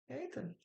Eita.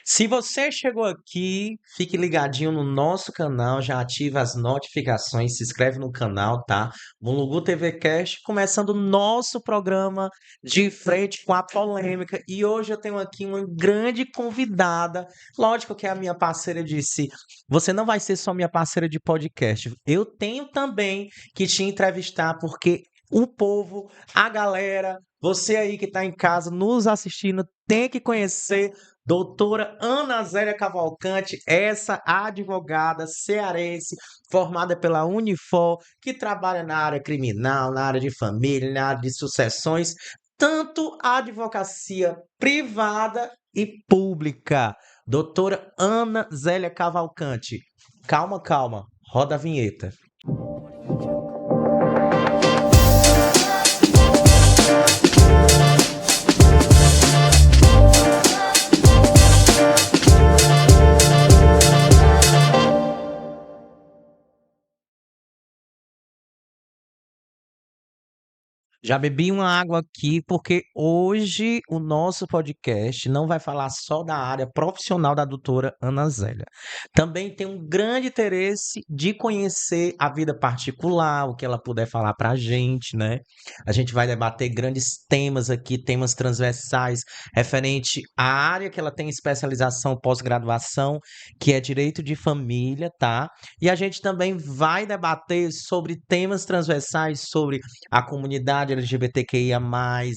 Se você chegou aqui, fique ligadinho no nosso canal, já ativa as notificações, se inscreve no canal, tá? Mulugu TV Cast, começando o nosso programa de frente com a polêmica. E hoje eu tenho aqui uma grande convidada. Lógico que a minha parceira disse: você não vai ser só minha parceira de podcast. Eu tenho também que te entrevistar, porque o povo, a galera, você aí que tá em casa nos assistindo, tem que conhecer doutora Ana Zélia Cavalcante, essa advogada cearense, formada pela Unifor, que trabalha na área criminal, na área de família, na área de sucessões, tanto a advocacia privada e pública. Doutora Ana Zélia Cavalcante. Calma, calma. Roda a vinheta. Já bebi uma água aqui porque hoje o nosso podcast não vai falar só da área profissional da doutora Ana Zélia. Também tem um grande interesse de conhecer a vida particular, o que ela puder falar para a gente, né? A gente vai debater grandes temas aqui, temas transversais, referente à área que ela tem especialização pós-graduação, que é direito de família, tá? E a gente também vai debater sobre temas transversais, sobre a comunidade LGBTQIA+,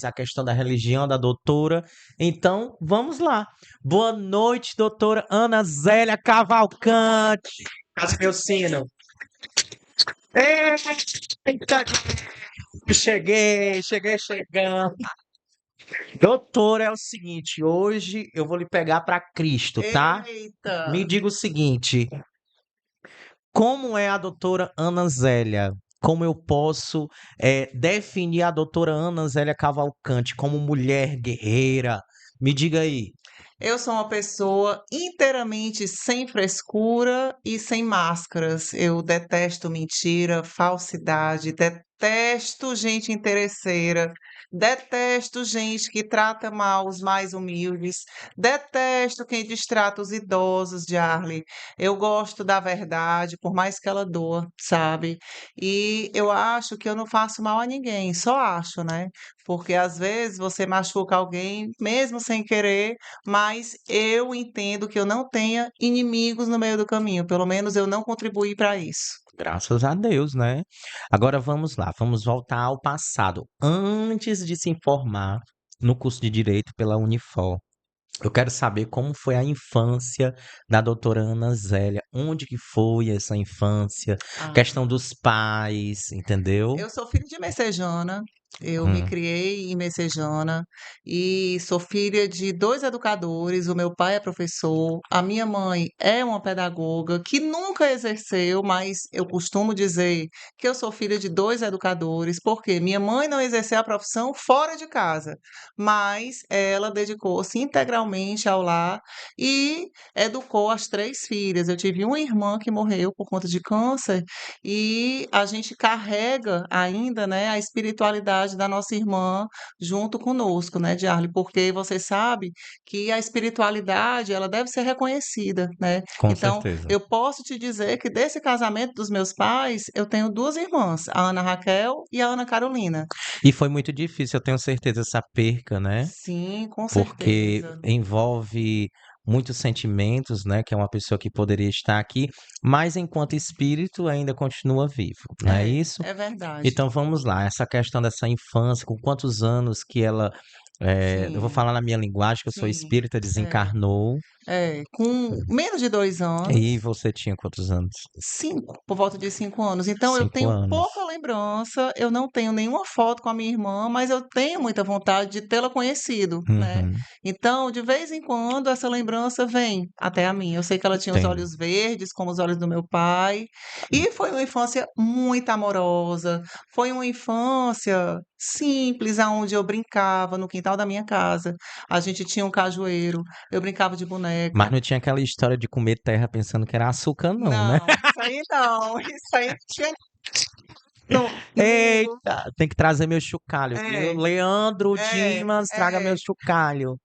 a questão da religião da doutora. Então, vamos lá. Boa noite, doutora Ana Zélia Cavalcante. Cadê meu sino? Eita, cheguei chegando. Doutora, é o seguinte, hoje eu vou lhe pegar para Cristo, tá? Me Eita. diga o seguinte, como é a doutora Ana Zélia? Como eu posso definir a doutora Ana Zélia Cavalcante como mulher guerreira? Me diga aí. Eu sou uma pessoa inteiramente sem frescura e sem máscaras. Eu detesto mentira, falsidade, detesto gente interesseira, detesto gente que trata mal os mais humildes, detesto quem destrata os idosos, Jarly. Eu gosto da verdade, por mais que ela doa, sabe? E eu acho que eu não faço mal a ninguém, só acho, né? Porque às vezes você machuca alguém mesmo sem querer, mas eu entendo que eu não tenha inimigos no meio do caminho, pelo menos eu não contribuí para isso. Graças a Deus, né? Agora vamos lá, vamos voltar ao passado. Antes de se informar no curso de Direito pela Unifor, eu quero saber como foi a infância da doutora Ana Zélia. Onde que foi essa infância? Ah, Questão dos pais, entendeu? eu sou filha de messejana, eu me Hum. criei em Messejana e sou filha de dois educadores. O meu pai é professor, a minha mãe é uma pedagoga que nunca exerceu, mas eu costumo dizer que eu sou filha de dois educadores, porque minha mãe não exerceu a profissão fora de casa, mas ela dedicou-se integralmente ao lar e educou as três filhas. Eu tive uma irmã que morreu por conta de câncer e a gente carrega ainda, né, a espiritualidade da nossa irmã junto conosco, né, Diarle, porque você sabe que a espiritualidade, ela deve ser reconhecida, né? Com Então, certeza. eu posso te dizer que desse casamento dos meus pais, eu tenho duas irmãs, a Ana Raquel e a Ana Carolina. E foi muito difícil, eu tenho certeza, essa perca, né? Sim, com Porque certeza. envolve muitos sentimentos, né? Que é uma pessoa que poderia estar aqui, mas enquanto espírito ainda continua vivo, não é isso? É verdade. Então vamos lá, essa questão dessa infância, com quantos anos que ela, eu vou Sim, falar na minha linguagem, que eu sou sim. espírita, É, desencarnou, com menos de 2 anos. e você tinha quantos anos? 5, por volta de 5 anos. Então eu Cinco tenho anos. pouca lembrança, eu não tenho nenhuma foto com a minha irmã, mas eu tenho muita vontade de tê-la conhecido, né. Uhum, Então, de vez em quando, essa lembrança vem até a mim. Eu sei que ela tinha os entendo. olhos verdes, como os olhos do meu pai, e foi uma infância muito amorosa, foi uma infância simples, aonde eu brincava no quintal da minha casa. A gente tinha um cajueiro, eu brincava de Mas boneca. não tinha aquela história de comer terra pensando que era açúcar, não, né? Não, isso aí não, isso aí não tinha comigo. Eita, tem que trazer meu chocalho, viu? É, Leandro é, Dimas, traga meu é. chocalho.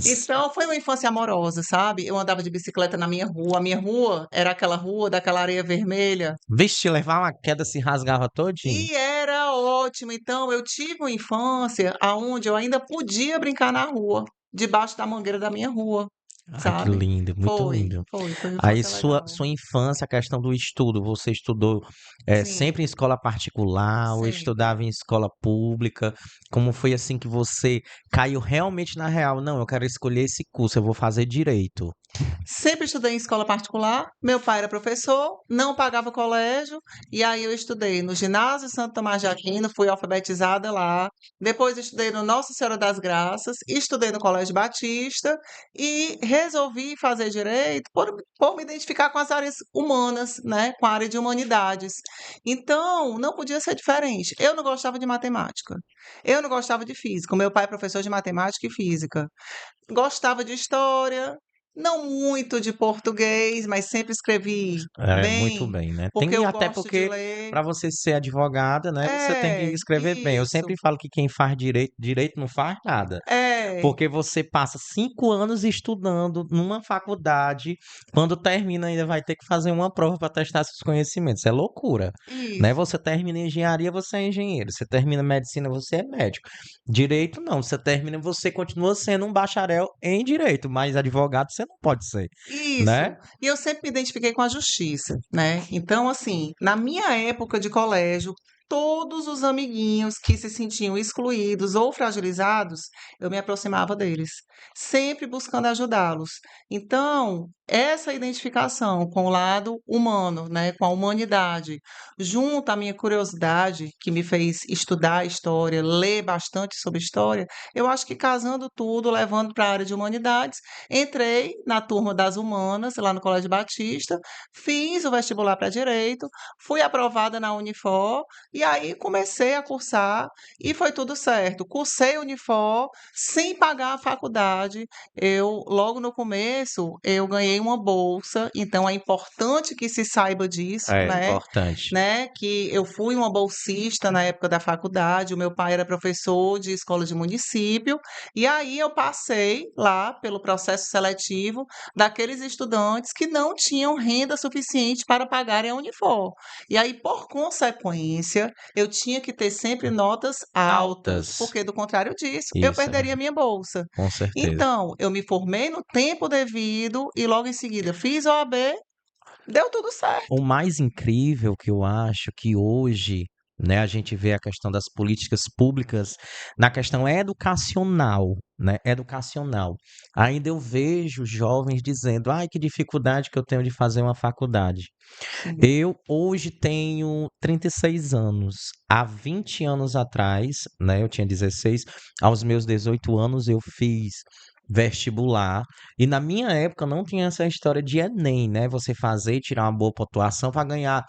Então, foi uma infância amorosa, sabe? Eu andava de bicicleta na minha rua. A minha rua era aquela rua daquela areia vermelha. Vixe, levar uma queda se rasgava todinho. E era ótimo. Então, eu tive uma infância aonde eu ainda podia brincar na rua, debaixo da mangueira da minha rua, Ai, que sabe? lindo, muito lindo. Foi uma Aí infância sua legal. infância, a questão do estudo, você estudou Sim, sempre em escola particular ou sempre. estudava em escola pública? Como foi assim que você caiu realmente na real? Não, eu quero escolher esse curso, eu vou fazer direito. Sempre estudei em escola particular. Meu pai era professor, não pagava colégio, e aí eu estudei no ginásio Santo Tomás de Aquino, fui alfabetizada lá. Depois estudei no Nossa Senhora das Graças, estudei no Colégio Batista e resolvi fazer direito por me identificar com as áreas humanas, né, com a área de humanidades. Então, não podia ser diferente. Eu não gostava de matemática. Eu não gostava de física. O meu pai é professor de matemática e física. Gostava de história, não muito de português, mas sempre escrevi É, muito bem, bem, né? porque Tem eu até gosto de porque ler. para você ser advogada, né, você tem que É, escrever bem. Eu isso. sempre falo que quem faz direito, direito não faz nada. É, Porque você passa 5 anos estudando numa faculdade, quando termina ainda vai ter que fazer uma prova para testar seus conhecimentos. É loucura, né? isso. Você termina engenharia, você é engenheiro. Você termina medicina, você é médico. Direito não, você termina, você continua sendo um bacharel em direito, mas advogado você não pode ser, né? Isso. E eu sempre me identifiquei com a justiça, né? Então, assim, na minha época de colégio, todos os amiguinhos que se sentiam excluídos ou fragilizados, eu me aproximava deles, sempre buscando ajudá-los. Então, essa identificação com o lado humano, né, com a humanidade, junto à minha curiosidade, que me fez estudar história, ler bastante sobre história, eu acho que casando tudo, levando para a área de humanidades, entrei na turma das humanas, lá no Colégio Batista, fiz o vestibular para direito, fui aprovada na Unifor, e aí comecei a cursar e foi tudo certo. Cursei Unifor sem pagar a faculdade. Eu, logo no começo, eu ganhei uma bolsa, então é importante que se saiba disso, É né? importante. Né, que eu fui uma bolsista na época da faculdade, o meu pai era professor de escola de município, e aí eu passei lá pelo processo seletivo daqueles estudantes que não tinham renda suficiente para pagarem a Unifor. E aí, por consequência, eu tinha que ter sempre notas altas, Altas. porque do contrário disso, eu Isso, é perderia verdade. minha bolsa. Com certeza. Então, eu me formei no tempo devido e logo em seguida fiz OAB, deu tudo certo. O mais incrível que eu acho que hoje, né, a gente vê a questão das políticas públicas na questão educacional, né, educacional. Ainda eu vejo jovens dizendo: "Ai, que dificuldade que eu tenho de fazer uma faculdade". Sim. Eu hoje tenho 36 anos. Há 20 anos atrás, né, eu tinha 16, aos meus 18 anos eu fiz vestibular, e na minha época não tinha essa história de Enem, né, você fazer e tirar uma boa pontuação para ganhar,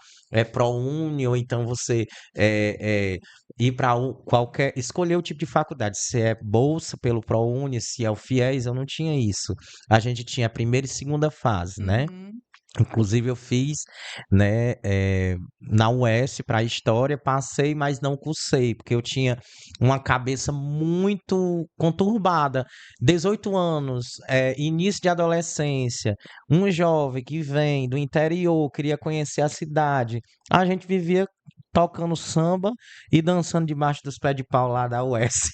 ProUni ou então você, ir para qualquer escolher o tipo de faculdade, se é bolsa pelo ProUni, se é o FIES, eu não tinha isso. A gente tinha a primeira e segunda fase, né. Uhum. Inclusive eu fiz, né, na UES para História, passei, mas não cursei, porque eu tinha uma cabeça muito conturbada. 18 anos, início de adolescência, um jovem que vem do interior, queria conhecer a cidade. A gente vivia tocando samba e dançando debaixo dos pés de pau lá da UES.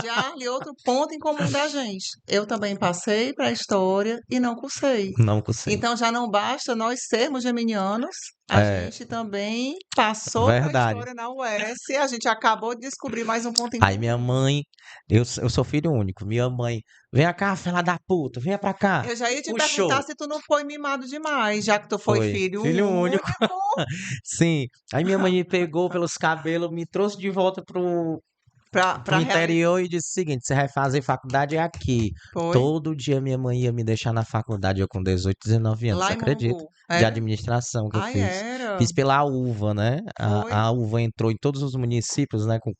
Jarle, outro ponto em comum da gente. Eu também passei para a história e não cursei. Não cursei. Então já não basta nós sermos geminianos, a É, gente também passou para a verdade. história na UES, a gente acabou de descobrir mais um ponto em Aí minha comum. mãe, eu sou filho único. Minha mãe, vem cá, filha da puta, venha pra cá. Eu já ia te perguntar Puxou. se tu não foi mimado demais, já que tu foi Foi, filho filho único. único. Sim. Aí minha mãe me pegou pelos cabelos, me trouxe de volta pro Para realizar. interior e disse o seguinte: você vai fazer faculdade aqui. Foi Todo dia minha mãe ia me deixar na faculdade, eu com 18, 19 anos, lá você em acredita? Mongu. De Era? administração que eu Ai, fiz. era. Fiz pela UVA, né? Foi. A UVA entrou em todos os municípios, né? Com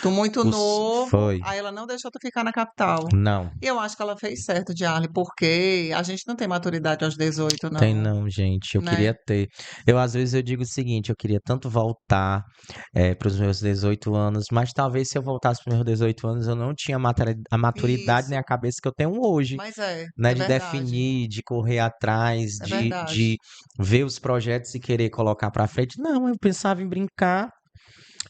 Tu muito curso. novo, Foi. aí ela não deixou tu ficar na capital. Não. E eu acho que ela fez certo, Diarle, porque a gente não tem maturidade aos 18, Tem não, não, gente. Eu queria né? ter. Às vezes eu digo o seguinte, eu queria tanto voltar para os meus 18 anos, mas talvez se se eu voltasse para meus 18 anos, eu não tinha a maturidade nem a Isso. cabeça que eu tenho hoje, Mas né? é De verdade, definir, de correr atrás, é de verdade. ver os projetos e querer colocar para frente. Não, eu pensava em brincar.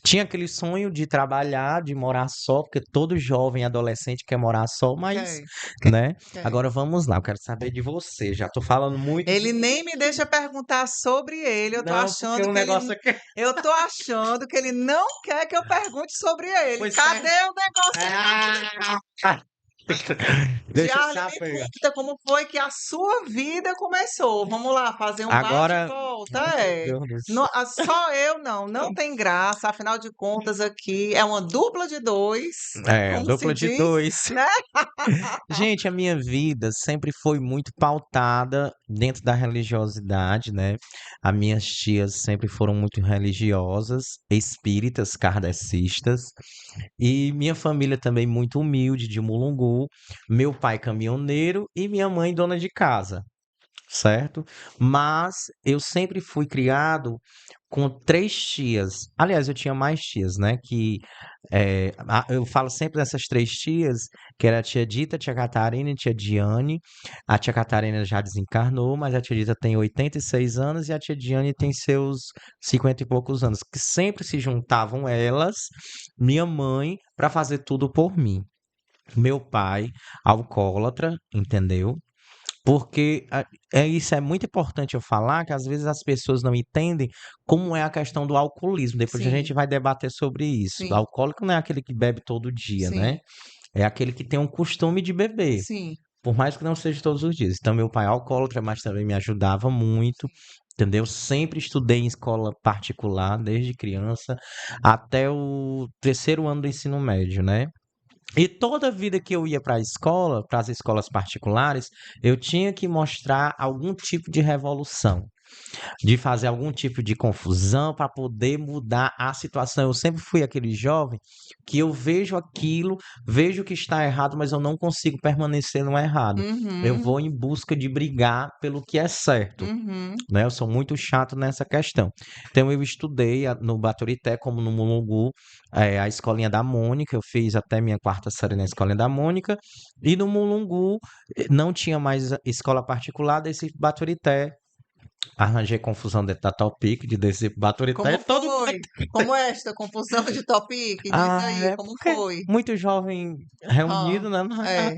Tinha aquele sonho de trabalhar, de morar só, porque todo jovem adolescente quer morar só, mas, Quer, né? quer. Agora vamos lá, eu quero saber de você. Já tô falando muito de Ele mim nem me aqui. deixa perguntar sobre ele. Não, porque o negócio aqui. Eu tô achando que ele não quer que eu pergunte sobre ele. Pois Cadê é. o negócio Ah! Deixa Diarle, essa me pegar. conta como foi que a sua vida começou. Vamos lá, fazer um bate e Agora, volta. ai meu É. Deus do céu. Só eu não, não tem graça. Afinal de contas, aqui é uma dupla de dois, É, como se dupla de diz, dois. né? Gente, a minha vida sempre foi muito pautada dentro da religiosidade, né? As minhas tias sempre foram muito religiosas, espíritas, kardecistas, e minha família também muito humilde, de Mulungu, meu pai caminhoneiro e minha mãe dona de casa, certo? Mas eu sempre fui criado com três tias. Aliás, eu tinha mais tias, né? Eu falo sempre dessas três tias, que era a tia Dita, a tia Catarina e a tia Diane. A tia Catarina já desencarnou, mas a tia Dita tem 86 anos e a tia Diane tem seus 50 e poucos anos, que sempre se juntavam elas, minha mãe, para fazer tudo por mim. Meu pai, alcoólatra, entendeu? Porque isso é muito importante eu falar, que às vezes as pessoas não entendem como é a questão do alcoolismo. Depois a gente Sim, vai debater sobre isso. O sim, alcoólico não é aquele que bebe todo dia, né? sim, É aquele que tem um costume de beber, sim, por mais que não seja todos os dias. Então, meu pai é alcoólatra, mas também me ajudava muito, entendeu? Sempre estudei em escola particular, desde criança até o terceiro ano do ensino médio, né? E toda vida que eu ia para a escola, para as escolas particulares, eu tinha que mostrar algum tipo de revolução, de fazer algum tipo de confusão para poder mudar a situação. Eu sempre fui aquele jovem que eu vejo aquilo, vejo que está errado, mas eu não consigo permanecer no errado. Eu uhum, vou em busca de brigar pelo que é certo. uhum, Né, eu sou muito chato nessa questão. Então, eu estudei no Baturité, como no Mulungu, a escolinha da Mônica. Eu fiz até minha quarta série na escolinha da Mônica. E no Mulungu, não tinha mais escola particular desse Baturité. Arranjei confusão dentro da Topic, de desse Baturité. Como Todo mundo. foi? Como é esta confusão de topic? Diz Ah, aí, é como porque foi? muito jovem Hã, reunido, né? é,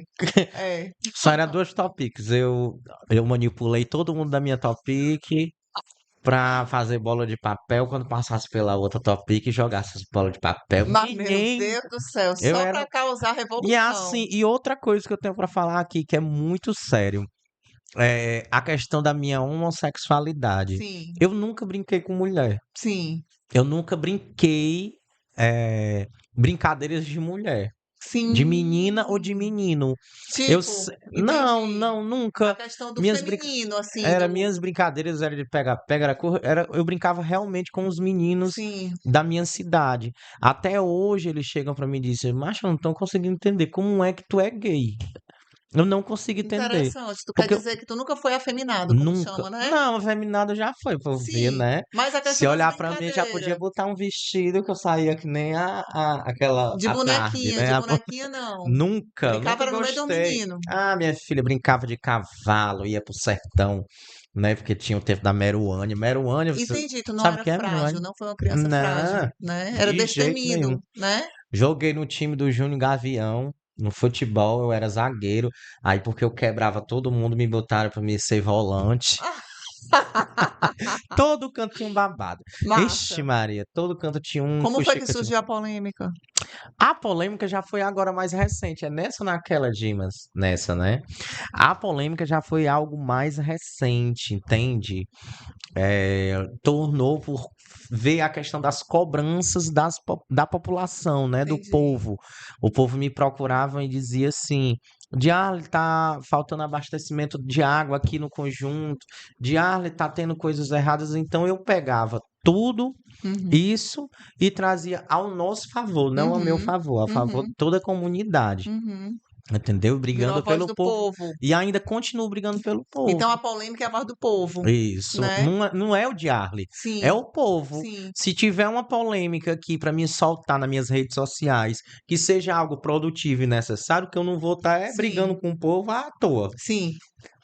é. Só era duas Topics. Eu manipulei todo mundo da minha Topic pra fazer bola de papel quando passasse pela outra Topic e jogasse as bolas de papel. Mas, meu Menino, Deus do céu, eu só era. para causar E é revolução. assim, e outra coisa que eu tenho pra falar aqui que é muito sério, é a questão da minha homossexualidade. Sim, Eu nunca brinquei com mulher. sim, Eu nunca brinquei brincadeiras de mulher. De menina ou de sim. menino. Tipo, Não, entendi. não, A nunca. questão do Minhas brinca... feminino, assim, do. Minhas brincadeiras era de pega-pega, eu brincava realmente com os meninos Sim, da minha cidade. Até hoje eles chegam pra mim e dizem, macho, eu não tô conseguindo entender como é que tu é gay. Eu não consigo entender. interessante. Tu quer Porque eu dizer que tu nunca foi afeminado, como nunca. chama, né? Não, afeminado já foi, pra eu ver, Sim, né? mas a Se questão das olhar pra mim, eu já podia brincadeiras. botar um vestido que eu saía que nem aquela, a tarde, De né? bonequinha não. Nunca, Brincava nunca era no meio do gostei. menino. Ah, minha filha brincava de cavalo, ia pro sertão, né? Porque tinha o tempo da Meruane. Meruane, você Entendi, tu não sabe o era que é frágil, Meruane? não foi uma criança frágil, Não, né? Era de jeito nenhum. destemido, né? Joguei no time do Júnior Gavião. No futebol eu era zagueiro. Aí porque eu quebrava todo mundo, me botaram pra mim ser volante. Todo canto tinha um babado. Ixi, Massa. Maria, todo canto tinha um Como foi que fuxica. surgiu a polêmica? A polêmica já foi agora mais recente. É nessa ou naquela, Dimas? Nessa, né? A polêmica já foi algo mais recente, entende? Tornou por ver a questão das cobranças da população, né? Do Entendi. povo. O povo me procurava e dizia assim. Diarle, tá faltando abastecimento de água aqui no conjunto. Diarle, tá tendo coisas erradas. Então eu pegava tudo Uhum, isso e trazia ao nosso favor, não ao meu uhum, favor, a favor de uhum, toda a comunidade. uhum. entendeu? Virou a Brigando voz pelo do povo povo. e ainda continuo brigando pelo povo. Então a polêmica é a voz do povo, Isso, né? não é o Diarle, é Sim, o povo. sim, Se tiver uma polêmica aqui para me soltar nas minhas redes sociais, que seja algo produtivo e necessário, que eu não vou estar sim, brigando com o povo à toa. sim.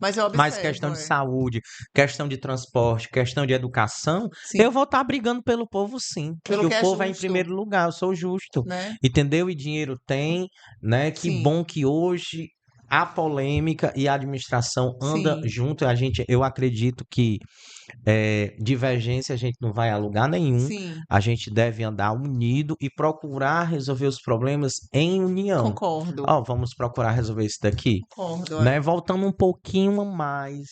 Mas eu Mas observo, questão de é. saúde, questão de transporte, questão de educação, Sim, eu vou estar brigando pelo povo sim, pelo que que o é povo é em justo, primeiro lugar, eu sou justo, né? entendeu? E dinheiro tem, né? Que Sim, bom que hoje a polêmica e a administração anda sim, junto. Eu acredito que divergência a gente não vai a lugar nenhum. sim, A gente deve andar unido e procurar resolver os problemas em união. concordo, Ó, vamos procurar resolver isso daqui, concordo, né? é. Voltando um pouquinho mais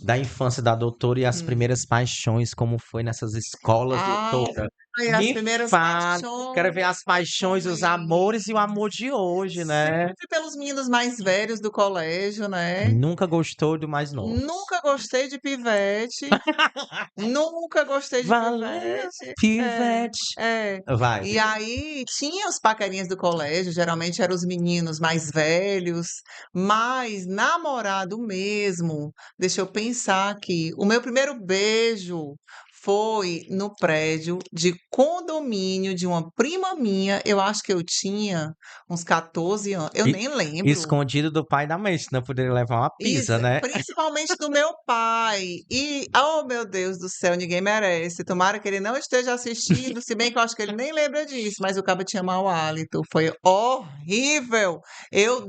da infância da doutora e as Hum. primeiras paixões, como foi nessas escolas, Ah, doutora. ai, as Me primeiras fale, quero ver paixões, as paixões, os amores e o paixões. amor de hoje, né? Sempre pelos meninos mais velhos do colégio, né? Nunca gostou do mais novo. Nunca gostei de pivete, nunca gostei de Valeu, pivete. É, pivete. é. Vai. E aí tinha os paquerinhas do colégio, geralmente eram os meninos mais velhos, mas namorado mesmo, deixa eu pensar aqui. O meu primeiro beijo foi no prédio de condomínio de uma prima minha. Eu acho que eu tinha uns 14 anos, eu E nem lembro. escondido do pai e da mãe, senão poderia levar uma pisa, Isso, né? principalmente do meu pai. E, oh meu Deus do céu, ninguém merece. Tomara que ele não esteja assistindo, se bem que eu acho que ele nem lembra disso, mas o cabo tinha mau hálito. Foi horrível. Eu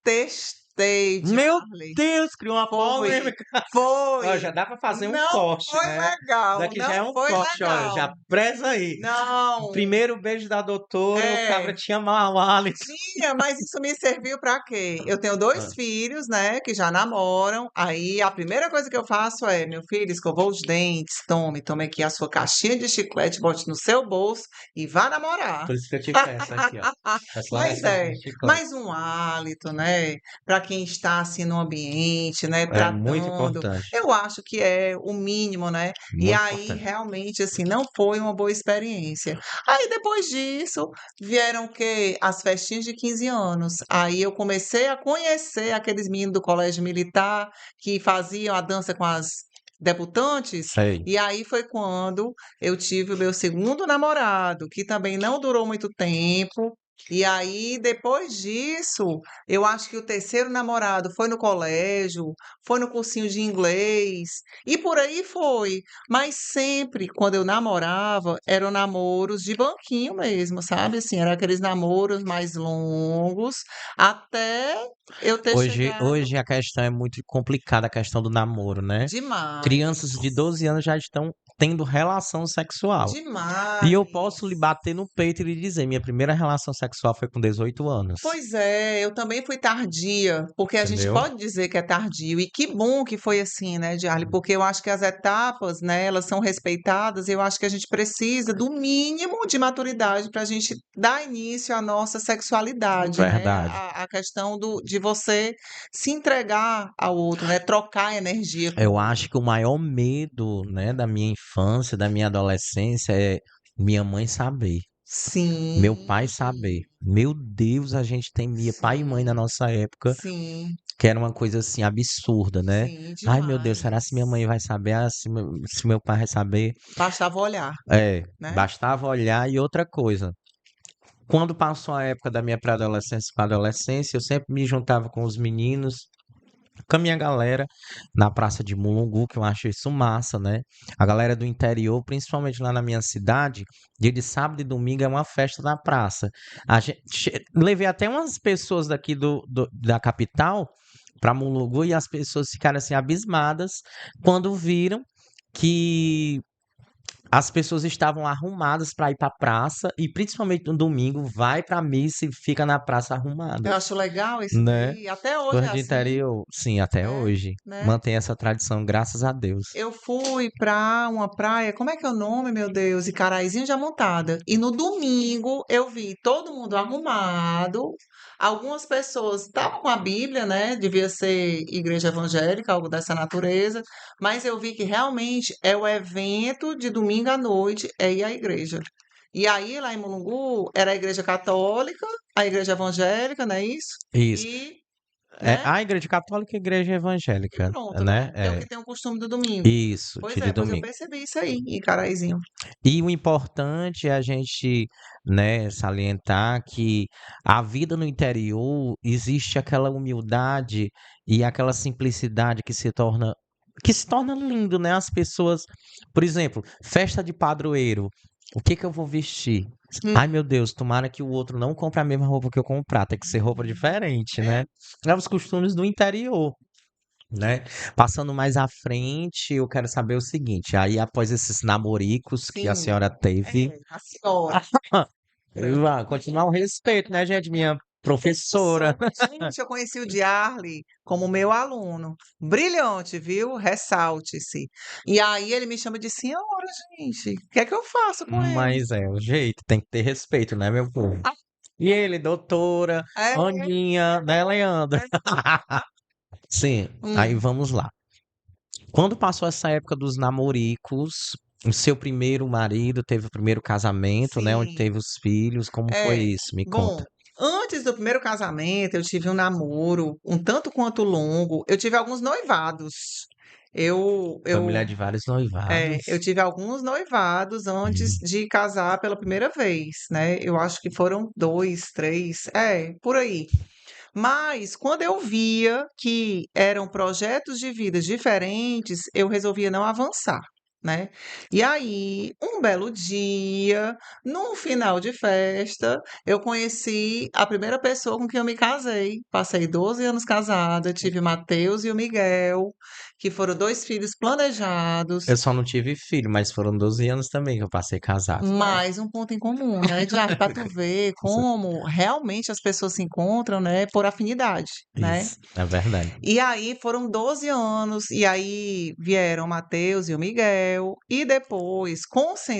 detestei, Meu Charlie. Deus, criou uma Foi, polêmica. Ó, foi. já dá pra fazer um Não corte, foi né? legal, Daqui já é não um foi corte, olha, já legal. preza aí. O Não, primeiro beijo da doutora, o cabra é. tinha mau hálito. Tinha, mas isso me serviu para quê? Eu tenho 2 Ah, filhos, né, que já namoram, aí a primeira coisa que eu faço é: "Meu filho, escovou os dentes, tome aqui a sua caixinha de chiclete, bote no seu bolso e vá namorar". por isso que eu te peço aqui, ó. Peço lá Mas receitinha é, de chiclete. mais um hálito, né, para quem está, assim, no ambiente, né, É muito tratando, importante. eu acho que é o mínimo, né. E Muito aí, importante. realmente, assim, não foi uma boa experiência. Aí, depois disso, vieram o quê? As festinhas de 15 anos. Aí eu comecei a conhecer aqueles meninos do colégio militar que faziam a dança com as debutantes, Sei. e aí foi quando eu tive o meu segundo namorado, que também não durou muito tempo. E aí, depois disso, eu acho que o terceiro namorado foi no colégio, foi no cursinho de inglês, e por aí foi. Mas sempre, quando eu namorava, eram namoros de banquinho mesmo, sabe? Assim, eram aqueles namoros mais longos, até eu ter chegado Hoje a questão é muito complicada, a questão do namoro, né? Crianças de demais, 12 anos já estão tendo relação sexual. E eu posso lhe demais. bater no peito e lhe dizer, minha primeira relação sexual foi com 18 anos, Pois é, eu também fui tardia, porque a gente entendeu? pode dizer que é tardio, e que bom que foi assim, né, Diarle, porque eu acho que as etapas, né, elas são respeitadas, e eu acho que a gente precisa do mínimo de maturidade para a gente dar início à nossa sexualidade, né, Verdade. a questão de você se entregar ao outro, né, trocar energia com Eu o acho que o outro. maior medo, né, da minha infância, da minha adolescência é minha mãe saber, meu Sim, pai saber. Meu Deus, a gente temia pai e mãe na sim, nossa época, sim, que era uma coisa assim absurda, né? sim, Ai, meu Deus, será se minha demais. mãe vai saber? Ah, se meu pai vai saber? Bastava olhar, É, né? bastava olhar e outra coisa. Quando passou a época da minha pré-adolescência para adolescência, eu sempre me juntava com os meninos, com a minha galera, na praça de Mulungu, que eu acho isso massa, né? A galera do interior, principalmente lá na minha cidade, dia de sábado e domingo é uma festa na praça. Levei até umas pessoas daqui da capital para Mulungu e as pessoas ficaram assim abismadas quando viram que as pessoas estavam arrumadas para ir para a praça e principalmente no domingo vai para a missa e fica na praça Eu arrumada, acho legal isso né? daí, até hoje é Coisa de assim, interior, sim, até né, hoje. né. Mantém essa tradição, graças a Deus. Eu fui para uma praia, como é que é o nome, meu Deus? Icaraizinho de Amontada. E no domingo eu vi todo mundo arrumado, algumas pessoas estavam com a Bíblia, né, devia ser igreja evangélica, algo dessa natureza, mas eu vi que realmente é o evento de domingo à noite, é ir à igreja. E aí, lá em Mulungu, era a igreja católica, a igreja evangélica, não é isso? Isso. E, É né? a igreja católica e a igreja E evangélica, pronto, né? né? É o É. que tem o costume do domingo. Isso, Pois dia de é, pois eu domingo. percebi isso aí, em Caraizinho. E o importante é a gente, né, salientar que a vida no interior existe aquela humildade e aquela simplicidade que se torna lindo, né? As pessoas, por exemplo, festa de padroeiro. O que que eu vou vestir? Ai, Hum, meu Deus, tomara que o outro não compre a mesma roupa que eu comprar, tem que ser roupa diferente, é, né? É os costumes do interior, né? Passando mais à frente, eu quero saber o seguinte, aí após esses namoricos que a sim, senhora teve, a senhora. continuar o respeito, né, gente? Minha professora. Gente, eu conheci o Diarle como meu aluno. Brilhante, viu? Ressalte-se. E aí ele me chama de senhora, gente. O que é que eu faço com ele? Mas é o jeito, tem que ter respeito, né, meu povo? E ele, doutora, É, Aninha, né, Leandro? é. Sim, aí Hum, vamos lá. Quando passou essa época dos namoricos, o seu primeiro marido teve o primeiro casamento, né, onde sim. teve os filhos, como foi É, isso? Me conta. bom, antes do primeiro casamento, eu tive um namoro um tanto quanto longo. Eu tive alguns noivados. Eu, Foi eu, mulher de vários eu noivados. tive alguns noivados antes Hum. de casar pela primeira vez, né? Eu acho que foram dois, três, por aí. Mas quando eu via que eram projetos de vidas diferentes, eu resolvia não avançar, né? E aí, um belo dia, num final de festa, eu conheci a primeira pessoa com quem eu me casei. Passei 12 anos casada, tive Mateus e o Miguel, que foram dois filhos planejados. Eu só não tive filho, mas foram 12 anos também que eu passei casado. Mais um ponto em comum, né, Diário? Para tu ver como realmente as pessoas se encontram, né, por afinidade, né? Isso, é verdade. E aí foram 12 anos, e aí vieram o Mateus e o Miguel, e depois,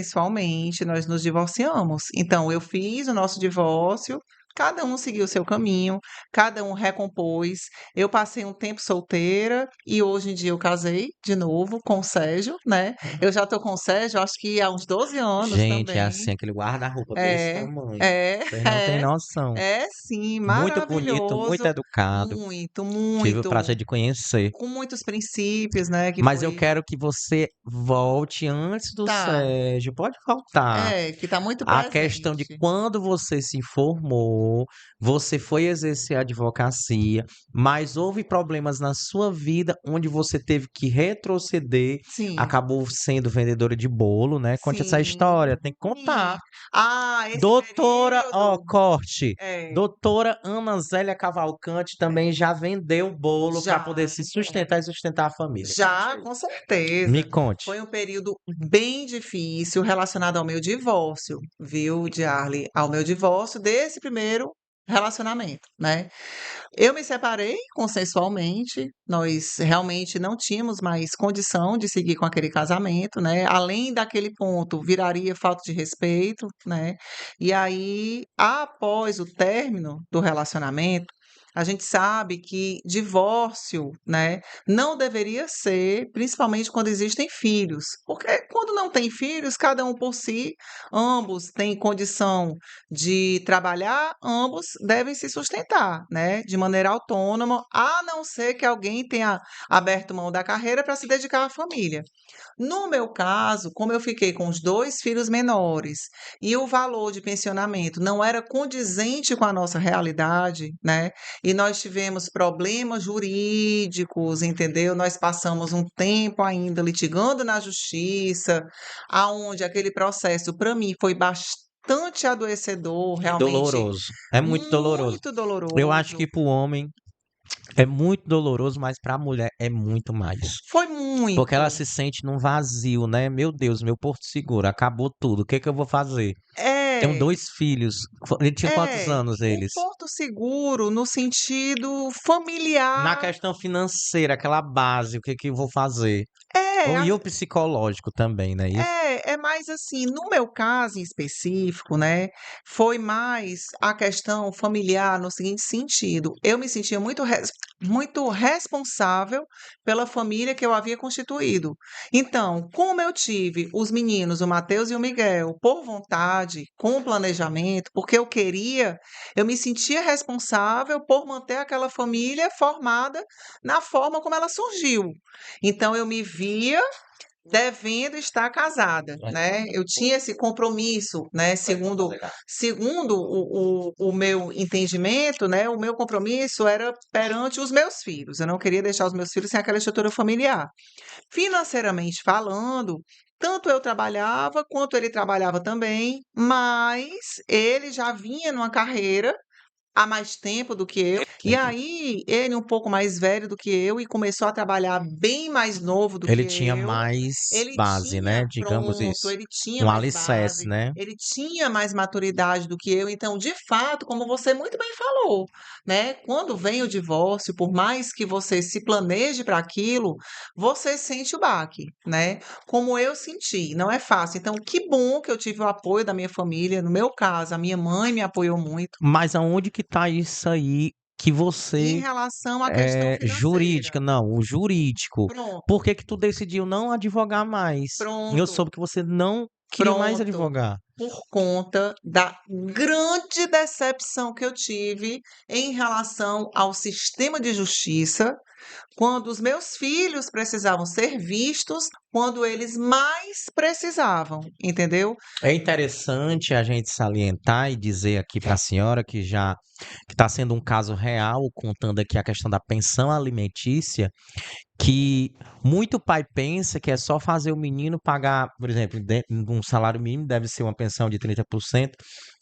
consensualmente, nós nos divorciamos. Então, eu fiz o nosso divórcio, cada um seguiu o seu caminho, cada um recompôs. Eu passei um tempo solteira e hoje em dia eu casei de novo com o Sérgio, né? Eu já tô com o Sérgio, acho que há uns 12 anos Gente, é também. assim, aquele guarda-roupa desse É, tamanho. é, Vocês não têm é, noção. é sim, Muito bonito, muito maravilhoso, educado. muito, Tive o muito prazer de conhecer. com muitos princípios, né, que Mas eu foi quero que você volte antes do tá, Sérgio. Pode voltar. que tá muito A questão de presente. quando você se formou, você foi exercer a advocacia, mas houve problemas na sua vida onde você teve que retroceder, Sim, acabou sendo vendedora de bolo, né? Conte essa sim, história, tem que sim. contar. Ah, esse Doutora, ó, período corte. é, Doutora Ana Zélia Cavalcante também já vendeu bolo para poder já, se sustentar e sustentar a família. Conte já, aí. com Me certeza. conte. Foi um período bem difícil relacionado ao meu divórcio, viu, Diarle? Ao meu divórcio desse primeiro relacionamento, né? Eu me separei consensualmente, nós realmente não tínhamos mais condição de seguir com aquele casamento, né? Além daquele ponto, viraria falta de respeito, né? E aí, após o término do relacionamento, a gente sabe que divórcio, né, não deveria ser, principalmente quando existem filhos, porque quando não tem filhos, cada um por si, ambos têm condição de trabalhar, ambos devem se sustentar, né, de maneira autônoma, a não ser que alguém tenha aberto mão da carreira para se dedicar à família. No meu caso, como eu fiquei com os 2 filhos menores e o valor de pensionamento não era condizente com a nossa realidade, né, e nós tivemos problemas jurídicos, entendeu? Nós passamos um tempo ainda litigando na justiça, aonde aquele processo para mim foi bastante adoecedor, E realmente doloroso. É muito doloroso. muito Eu acho doloroso. que para o homem é muito doloroso, mas para a mulher é muito mais. Foi Porque muito. ela se sente num vazio, né? Meu Deus, meu porto seguro, acabou tudo. O que que eu vou fazer? Tenho É. 2 filhos. Ele tinha quantos É, anos um eles? porto seguro no sentido Na familiar. questão financeira, aquela base, o que que eu vou fazer? É, E o psicológico também, não é isso? mais assim, no meu caso em específico, né, foi mais a questão familiar no seguinte sentido: eu me sentia muito responsável pela família que eu havia constituído. Então, como eu tive os meninos, o Mateus e o Miguel, por vontade, com planejamento, porque eu queria, eu me sentia responsável por manter aquela família formada na forma como ela surgiu. Então eu me via devendo estar casada, né? Eu tinha esse compromisso, né? Segundo o meu entendimento, né? O meu compromisso era perante os meus filhos. Eu não queria deixar os meus filhos sem aquela estrutura familiar. Financeiramente falando, tanto eu trabalhava quanto ele trabalhava também, mas ele já vinha numa carreira há mais tempo do que eu. E Entendi. aí, ele um pouco mais velho do que eu e começou a trabalhar bem mais novo do que Ele tinha eu. mais Ele base, né? tinha Digamos pronto, isso. ele tinha Um mais alicerce, base, né? ele tinha mais maturidade do que eu. Então, de fato, como você muito bem falou, né? Quando vem o divórcio, por mais que você se planeje para aquilo, você sente o baque, né? Como eu senti, não é fácil. Então, que bom que eu tive o apoio da minha família. No meu caso, a minha mãe me apoiou muito. Mas aonde que tá isso aí que Em você relação à questão é financeira. jurídica? Não, o jurídico. Por Pronto, que que tu decidiu não advogar mais? Eu pronto, soube que você não queria mais pronto. advogar. Por conta da grande decepção que eu tive em relação ao sistema de justiça, quando os meus filhos precisavam ser vistos, quando eles mais precisavam, entendeu? É interessante a gente salientar e dizer aqui para a senhora que está sendo um caso real, contando aqui a questão da pensão alimentícia, que muito pai pensa que é só fazer o menino pagar, por exemplo, dentro de um salário mínimo, deve ser uma pensão de 30%,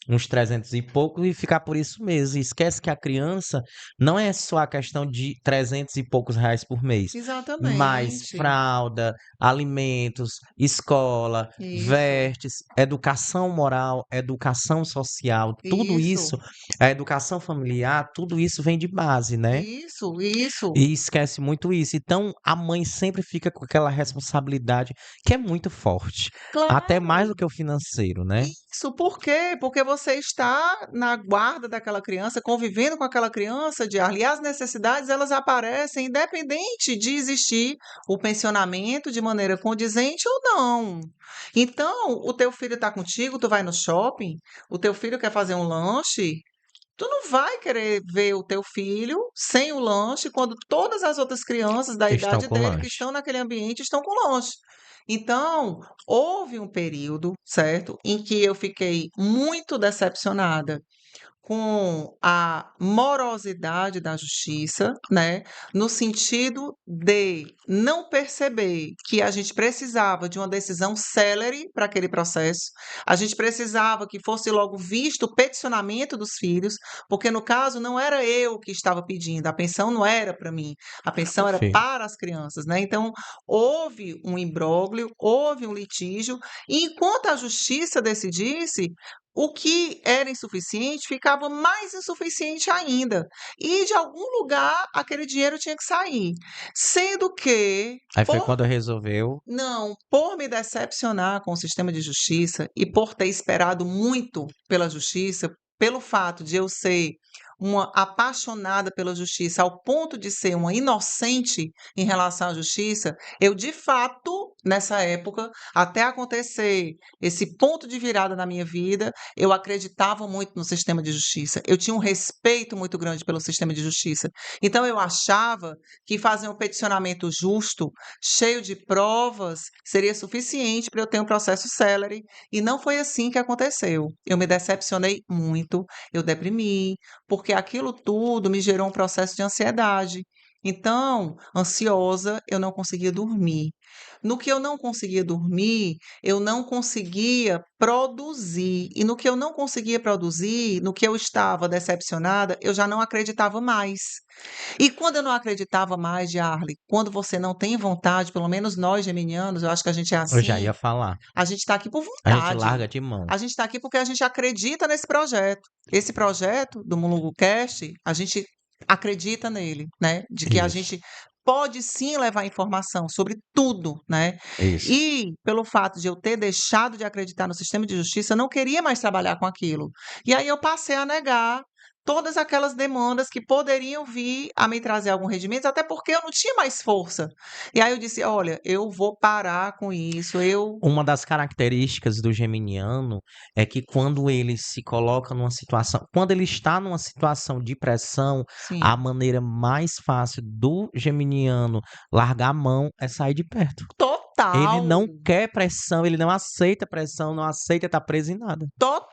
uns 300 e pouco, e ficar por isso mesmo. E esquece que a criança não é só a questão de 300 e poucos reais por mês, mas Exatamente. fralda, alimentos, escola, Isso, vestes, educação moral, educação social, tudo isso, isso, a educação familiar, tudo isso vem de base, né? isso. E esquece muito isso. Então, a mãe sempre fica com aquela responsabilidade que é muito forte, até mais Claro. do que o financeiro, né? Isso, por quê? Porque você está na guarda daquela criança, convivendo com aquela criança diária, e as necessidades elas aparecem independente de existir o pensionamento de maneira condizente ou não. Então, o teu filho está contigo, tu vai no shopping, o teu filho quer fazer um lanche, tu não vai querer ver o teu filho sem o lanche quando todas as outras crianças da Estão idade com dele que lanche. estão naquele ambiente estão com lanche. Então, houve um período, certo, em que eu fiquei muito decepcionada com a morosidade da justiça, né, no sentido de não perceber que a gente precisava de uma decisão célere para aquele processo, a gente precisava que fosse logo visto o peticionamento dos filhos, porque no caso não era eu que estava pedindo, a pensão não era para mim, a pensão era Sim. para as crianças, né? Então, houve um imbróglio, houve um litígio, e enquanto a justiça decidisse, o que era insuficiente ficava mais insuficiente ainda. E de algum lugar aquele dinheiro tinha que sair. Sendo que, Aí foi por quando resolveu. não, por me decepcionar com o sistema de justiça e por ter esperado muito pela justiça, pelo fato de eu ser uma apaixonada pela justiça, ao ponto de ser uma inocente em relação à justiça, eu de fato, nessa época, até acontecer esse ponto de virada na minha vida, eu acreditava muito no sistema de justiça. Eu tinha um respeito muito grande pelo sistema de justiça. Então eu achava que fazer um peticionamento justo, cheio de provas, seria suficiente para eu ter um processo célere, e não foi assim que aconteceu. Eu me decepcionei muito, eu deprimi, porque aquilo tudo me gerou um processo de ansiedade. Então, ansiosa, eu não conseguia dormir. No que eu não conseguia dormir, eu não conseguia produzir. E no que eu não conseguia produzir, no que eu estava decepcionada, eu já não acreditava mais. E quando eu não acreditava mais, Jarle, quando você não tem vontade, pelo menos nós geminianos, eu acho que a gente é Eu já assim, ia falar. a gente está aqui por A gente vontade. larga de mão. A gente está aqui porque a gente acredita nesse projeto. Esse projeto do Mulungu Cast, a gente acredita nele, né? De que a Isso. gente pode sim levar informação sobre tudo, né? Isso. E pelo fato de eu ter deixado de acreditar no sistema de justiça, eu não queria mais trabalhar com aquilo. E aí eu passei a negar todas aquelas demandas que poderiam vir a me trazer algum rendimento, até porque eu não tinha mais força. E aí eu disse: olha, eu vou parar com isso, eu. Uma das características do geminiano é que quando ele se coloca numa situação, quando ele está numa situação de pressão, a Sim, maneira mais fácil do geminiano largar a mão é sair de perto. Ele total, não quer pressão, ele não aceita pressão, não aceita estar preso em nada.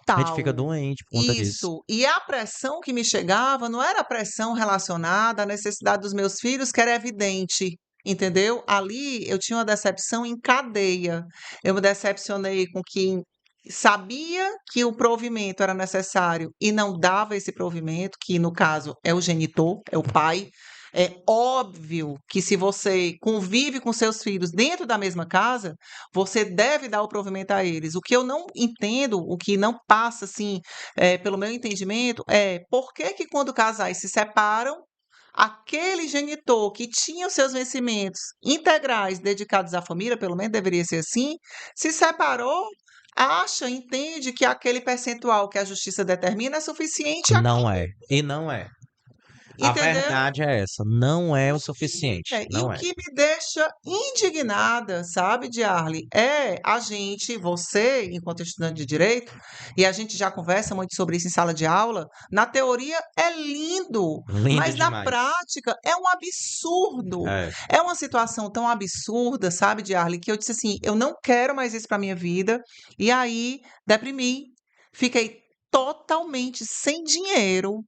A gente fica total. doente por conta disso. Isso. E a pressão que me chegava não era pressão relacionada à necessidade dos meus filhos, que era evidente, entendeu? Ali eu tinha uma decepção em cadeia. Eu me decepcionei com quem sabia que o provimento era necessário e não dava esse provimento, que no caso é o genitor, é o pai. É óbvio que se você convive com seus filhos dentro da mesma casa, você deve dar o provimento a eles. O que eu não entendo, o que não passa, assim, pelo meu entendimento, é por que que quando casais se separam, aquele genitor que tinha os seus vencimentos integrais dedicados à família, pelo menos deveria ser assim, se separou, acha, entende que aquele percentual que a justiça determina é suficiente, Não é. E não é. A entendeu? verdade é essa. Não é o Não suficiente. é. E o Não é. que me deixa indignada, sabe, Diarle, é a gente, você, enquanto estudante de direito, e a gente já conversa muito sobre isso em sala de aula, na teoria é lindo, Lindo mas na demais. prática é um absurdo. É. É uma situação tão absurda, sabe, Diarle, que eu disse assim, eu não quero mais isso para minha vida, e aí deprimi, fiquei totalmente sem dinheiro.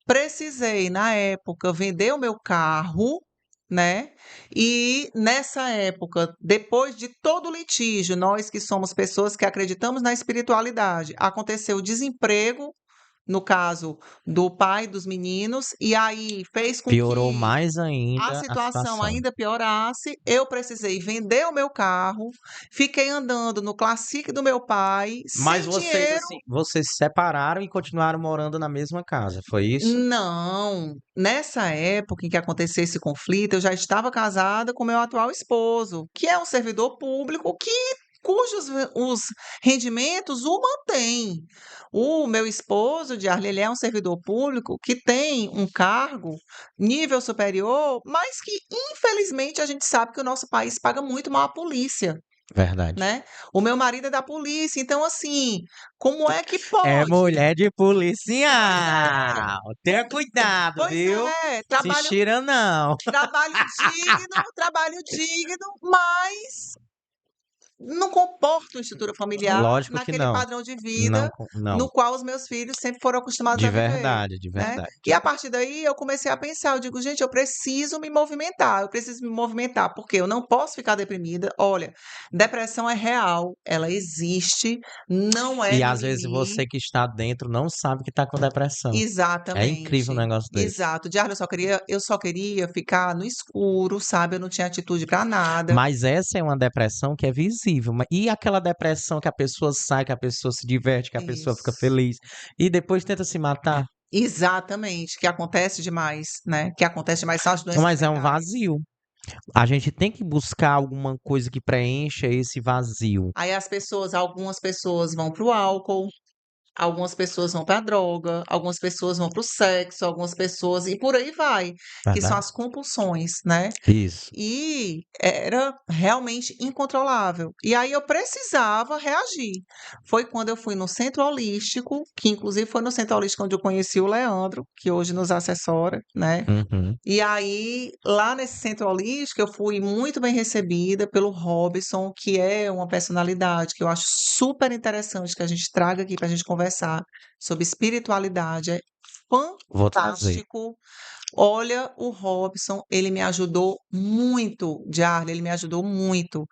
Precisei, na época, vender o meu carro, né? E nessa época, depois de todo o litígio, nós que somos pessoas que acreditamos na espiritualidade, aconteceu o desemprego, no caso do pai dos meninos, e aí fez com Piorou que mais a ainda a situação situação. ainda piorasse. Eu precisei vender o meu carro, fiquei andando no Classic do meu pai, Mas sem vocês, dinheiro. assim, vocês se separaram e continuaram morando na mesma casa, foi isso? Não, nessa época em que aconteceu esse conflito, eu já estava casada com meu atual esposo, que é um servidor público cujos os rendimentos o mantém. O meu esposo, Diarle, ele é um servidor público que tem um cargo nível superior, mas que infelizmente a gente sabe que o nosso país paga muito mal a polícia, Verdade. né? O meu marido é da polícia, então assim, como é que É pode? mulher de Pois é. policial. Tenha cuidado, Pois viu? é, Se enxera não. trabalho digno, mas não comporta uma estrutura familiar Lógico que naquele não. padrão de Não, vida não. no qual os meus filhos sempre foram acostumados De a viver, verdade, de né. verdade. E a partir daí eu comecei a pensar, eu digo: "Gente, eu preciso me movimentar, eu preciso me movimentar, porque eu não posso ficar deprimida". Olha, depressão é real, ela existe, não é E às vezes mimimi. você que está dentro não sabe que está com depressão. É incrível um Exatamente, negócio desse. exato. Diário, eu só queria ficar no escuro, sabe, eu não tinha atitude para nada. Mas essa é uma depressão que é visível. E aquela depressão que a pessoa sai, que a pessoa se diverte, que a pessoa fica Isso. feliz e depois tenta se matar? Exatamente, que acontece demais, né, que acontece demais, são as doenças Mas é um mentais. vazio. A gente tem que buscar alguma coisa que preencha esse vazio. Aí algumas pessoas vão para o álcool, algumas pessoas vão para a droga, algumas pessoas vão para o sexo, algumas pessoas e por aí vai, que são Verdade? as compulsões, né. Isso. E era realmente incontrolável. E aí eu precisava reagir. Foi quando eu fui no centro holístico, que inclusive foi no centro holístico onde eu conheci o Leandro, que hoje nos assessora, né. Uhum. E aí, lá nesse centro holístico, eu fui muito bem recebida pelo Robson, que é uma personalidade que eu acho super interessante que a gente traga aqui para a gente conversar sobre espiritualidade. É Vou trazer. fantástico. Olha, o Robson, ele me ajudou muito, Diarle, ele me ajudou muito.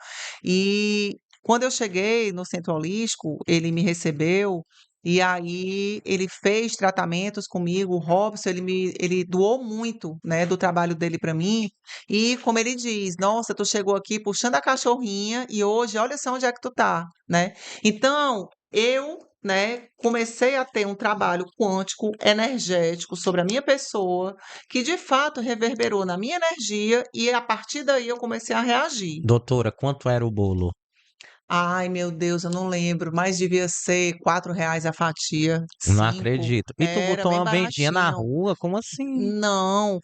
E quando eu cheguei no centro holístico, ele me recebeu, e aí ele fez tratamentos comigo. O Robson, ele doou muito, né, do trabalho dele para mim. E como ele diz, nossa, tu chegou aqui puxando a cachorrinha e hoje olha só onde é que tu tá, né? Então, eu né, comecei a ter um trabalho quântico, energético sobre a minha pessoa, que de fato reverberou na minha energia e a partir daí eu comecei a reagir. Doutora, quanto era o bolo? Ai, meu Deus, eu não lembro, mas devia ser R$ 4 a fatia, Não 5. acredito. E tu Era botou bem uma vendinha na baratinho. rua? Como assim? Não,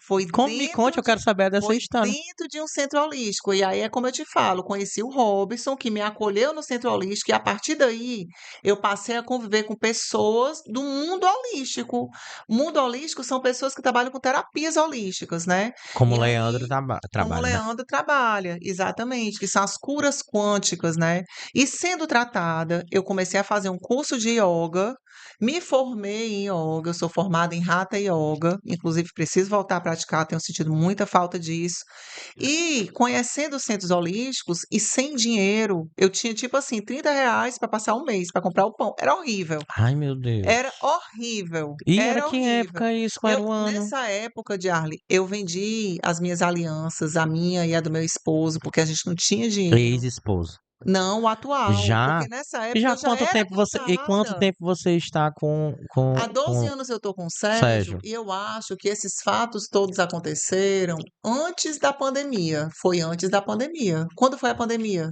Me conte, eu quero saber dessa foi história. dentro de um centro holístico. E aí é como eu te falo, conheci o Robson, que me acolheu no centro holístico, e a partir daí eu passei a conviver com pessoas do mundo holístico. O mundo holístico são pessoas que trabalham com terapias holísticas, né? Como E o Leandro aí, como o trabalha, né? Leandro trabalha, exatamente, que são as curas quânticas, né? E sendo tratada, eu comecei a fazer um curso de yoga, me formei em yoga, eu sou formada em Hatha Yoga, inclusive preciso voltar a praticar, tenho sentido muita falta disso. E conhecendo os centros holísticos e sem dinheiro, eu tinha tipo assim, R$ 30 para passar um mês, para comprar o pão. Era horrível. Ai, meu Deus. Era horrível, E era era que horrível. época isso? Qual Eu, era o ano? nessa época, Arley, eu vendi as minhas alianças, a minha e a do meu esposo, porque a gente não tinha dinheiro. Ex-esposo. Não, o atual, Já? porque nessa época Já eu já quanto era tempo você e quanto casada. tempo você está Há 12 com anos eu estou com o o Sérgio Sérgio? e eu acho que esses fatos todos aconteceram antes da pandemia. Foi antes da pandemia. Quando foi a pandemia?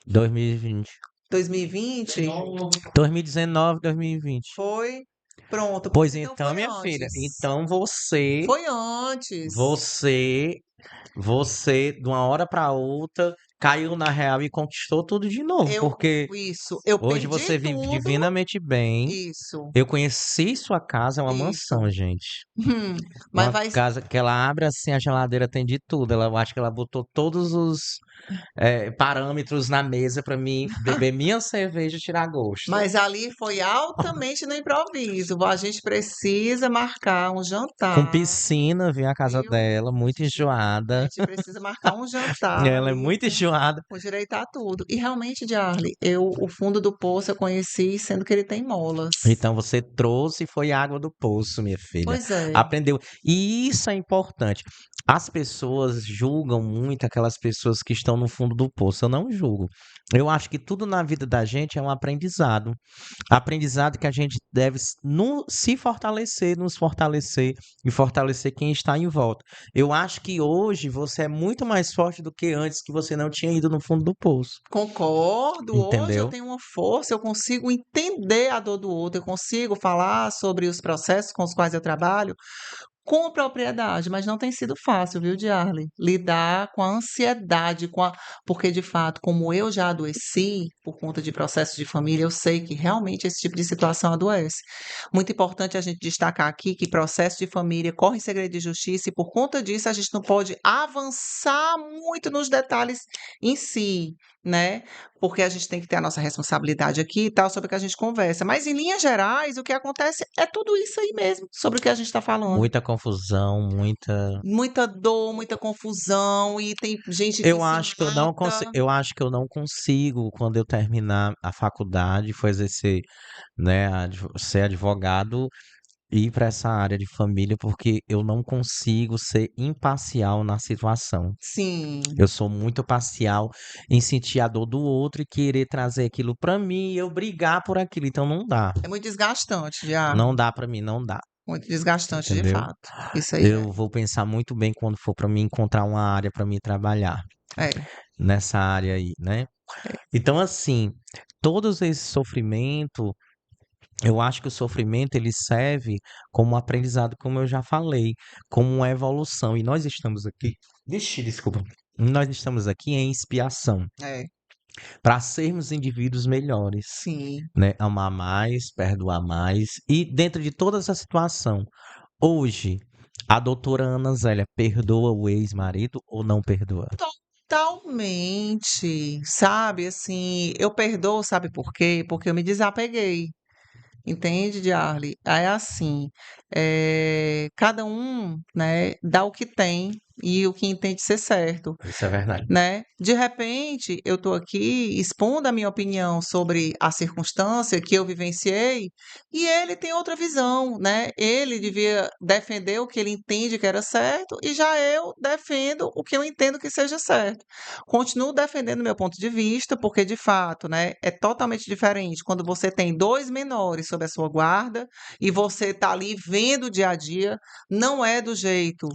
2020. 2020? 2019, 2020. Foi? Pronto, pois Pois então então, foi minha filha, antes. então você, Foi antes. você, você, de uma hora para outra, caiu na real e conquistou tudo de novo, Eu, porque isso, eu hoje perdi você vive tudo. divinamente bem. Isso, Eu conheci sua casa, é uma mansão, isso. gente. Mas Uma vai. casa que ela abre assim, a geladeira tem de tudo. Eu acho que ela botou todos os parâmetros na mesa para mim beber minha cerveja e tirar gosto. Mas ali foi altamente no improviso. A gente precisa marcar um Com jantar, piscina, vi a casa viu? dela, muito A enjoada. gente precisa marcar um jantar Ela é ali muito enjoada. com direito a tudo. E realmente, Jarly, o fundo do poço eu conheci sendo que ele tem molas. Então você trouxe foi água do poço, minha filha. Pois é. Aprendeu. E isso é importante. As pessoas julgam muito aquelas pessoas que estão no fundo do poço. Eu não julgo. Eu acho que tudo na vida da gente é um aprendizado. Aprendizado que a gente deve se fortalecer, nos fortalecer e fortalecer quem está em volta. Eu acho que hoje você é muito mais forte do que antes que você não tinha ido no fundo do poço. Concordo, hoje eu Entendeu? tenho uma força, eu consigo entender a dor do outro, eu consigo falar sobre os processos com os quais eu trabalho com propriedade, mas não tem sido fácil, viu, Diarle? Lidar com a ansiedade, porque de fato, como eu já adoeci por conta de processos de família, eu sei que realmente esse tipo de situação adoece. Muito importante a gente destacar aqui que processo de família corre em segredo de justiça e por conta disso a gente não pode avançar muito nos detalhes em si, né? Porque a gente tem que ter a nossa responsabilidade aqui e tal, sobre o que a gente conversa. Mas, em linhas gerais, o que acontece é tudo isso aí mesmo, sobre o que a gente está falando. Muita confusão, muita. Muita dor, muita confusão, e tem gente que se mata. Eu acho que eu não consigo, quando eu terminar a faculdade, for exercer, né, ser advogado, ir para essa área de família, porque eu não consigo ser imparcial na situação. Sim, Eu sou muito parcial em sentir a dor do outro e querer trazer aquilo para mim e eu brigar por aquilo. Então não dá. é muito desgastante, já. Não dá para mim, não dá, Muito desgastante, de entendeu? fato. Isso aí é. Eu vou pensar muito bem quando for para mim encontrar uma área para mim trabalhar É, nessa área aí, né? é. Então, assim, todos esse sofrimento, eu acho que o sofrimento ele serve como um aprendizado, como eu já falei, como uma evolução. E nós estamos aqui, vixe, desculpa, nós estamos aqui em expiação É, para sermos indivíduos melhores, sim. né? Amar mais, perdoar mais e dentro de toda essa situação, hoje a doutora Ana Zélia perdoa o ex-marido ou não perdoa? Totalmente, sabe, assim, eu perdoo, sabe por quê? Porque eu me desapeguei. Entende, Diarle? Aí é assim, cada um, né, dá o que tem e o que entende ser certo, Isso é verdade. né? De repente, eu estou aqui expondo a minha opinião sobre a circunstância que eu vivenciei e ele tem outra visão, né? Ele devia defender o que ele entende que era certo e já eu defendo o que eu entendo que seja certo. Continuo defendendo meu ponto de vista, porque de fato, né, é totalmente diferente quando você tem dois menores sob a sua guarda e você está ali vendo o dia a dia, não é do jeito.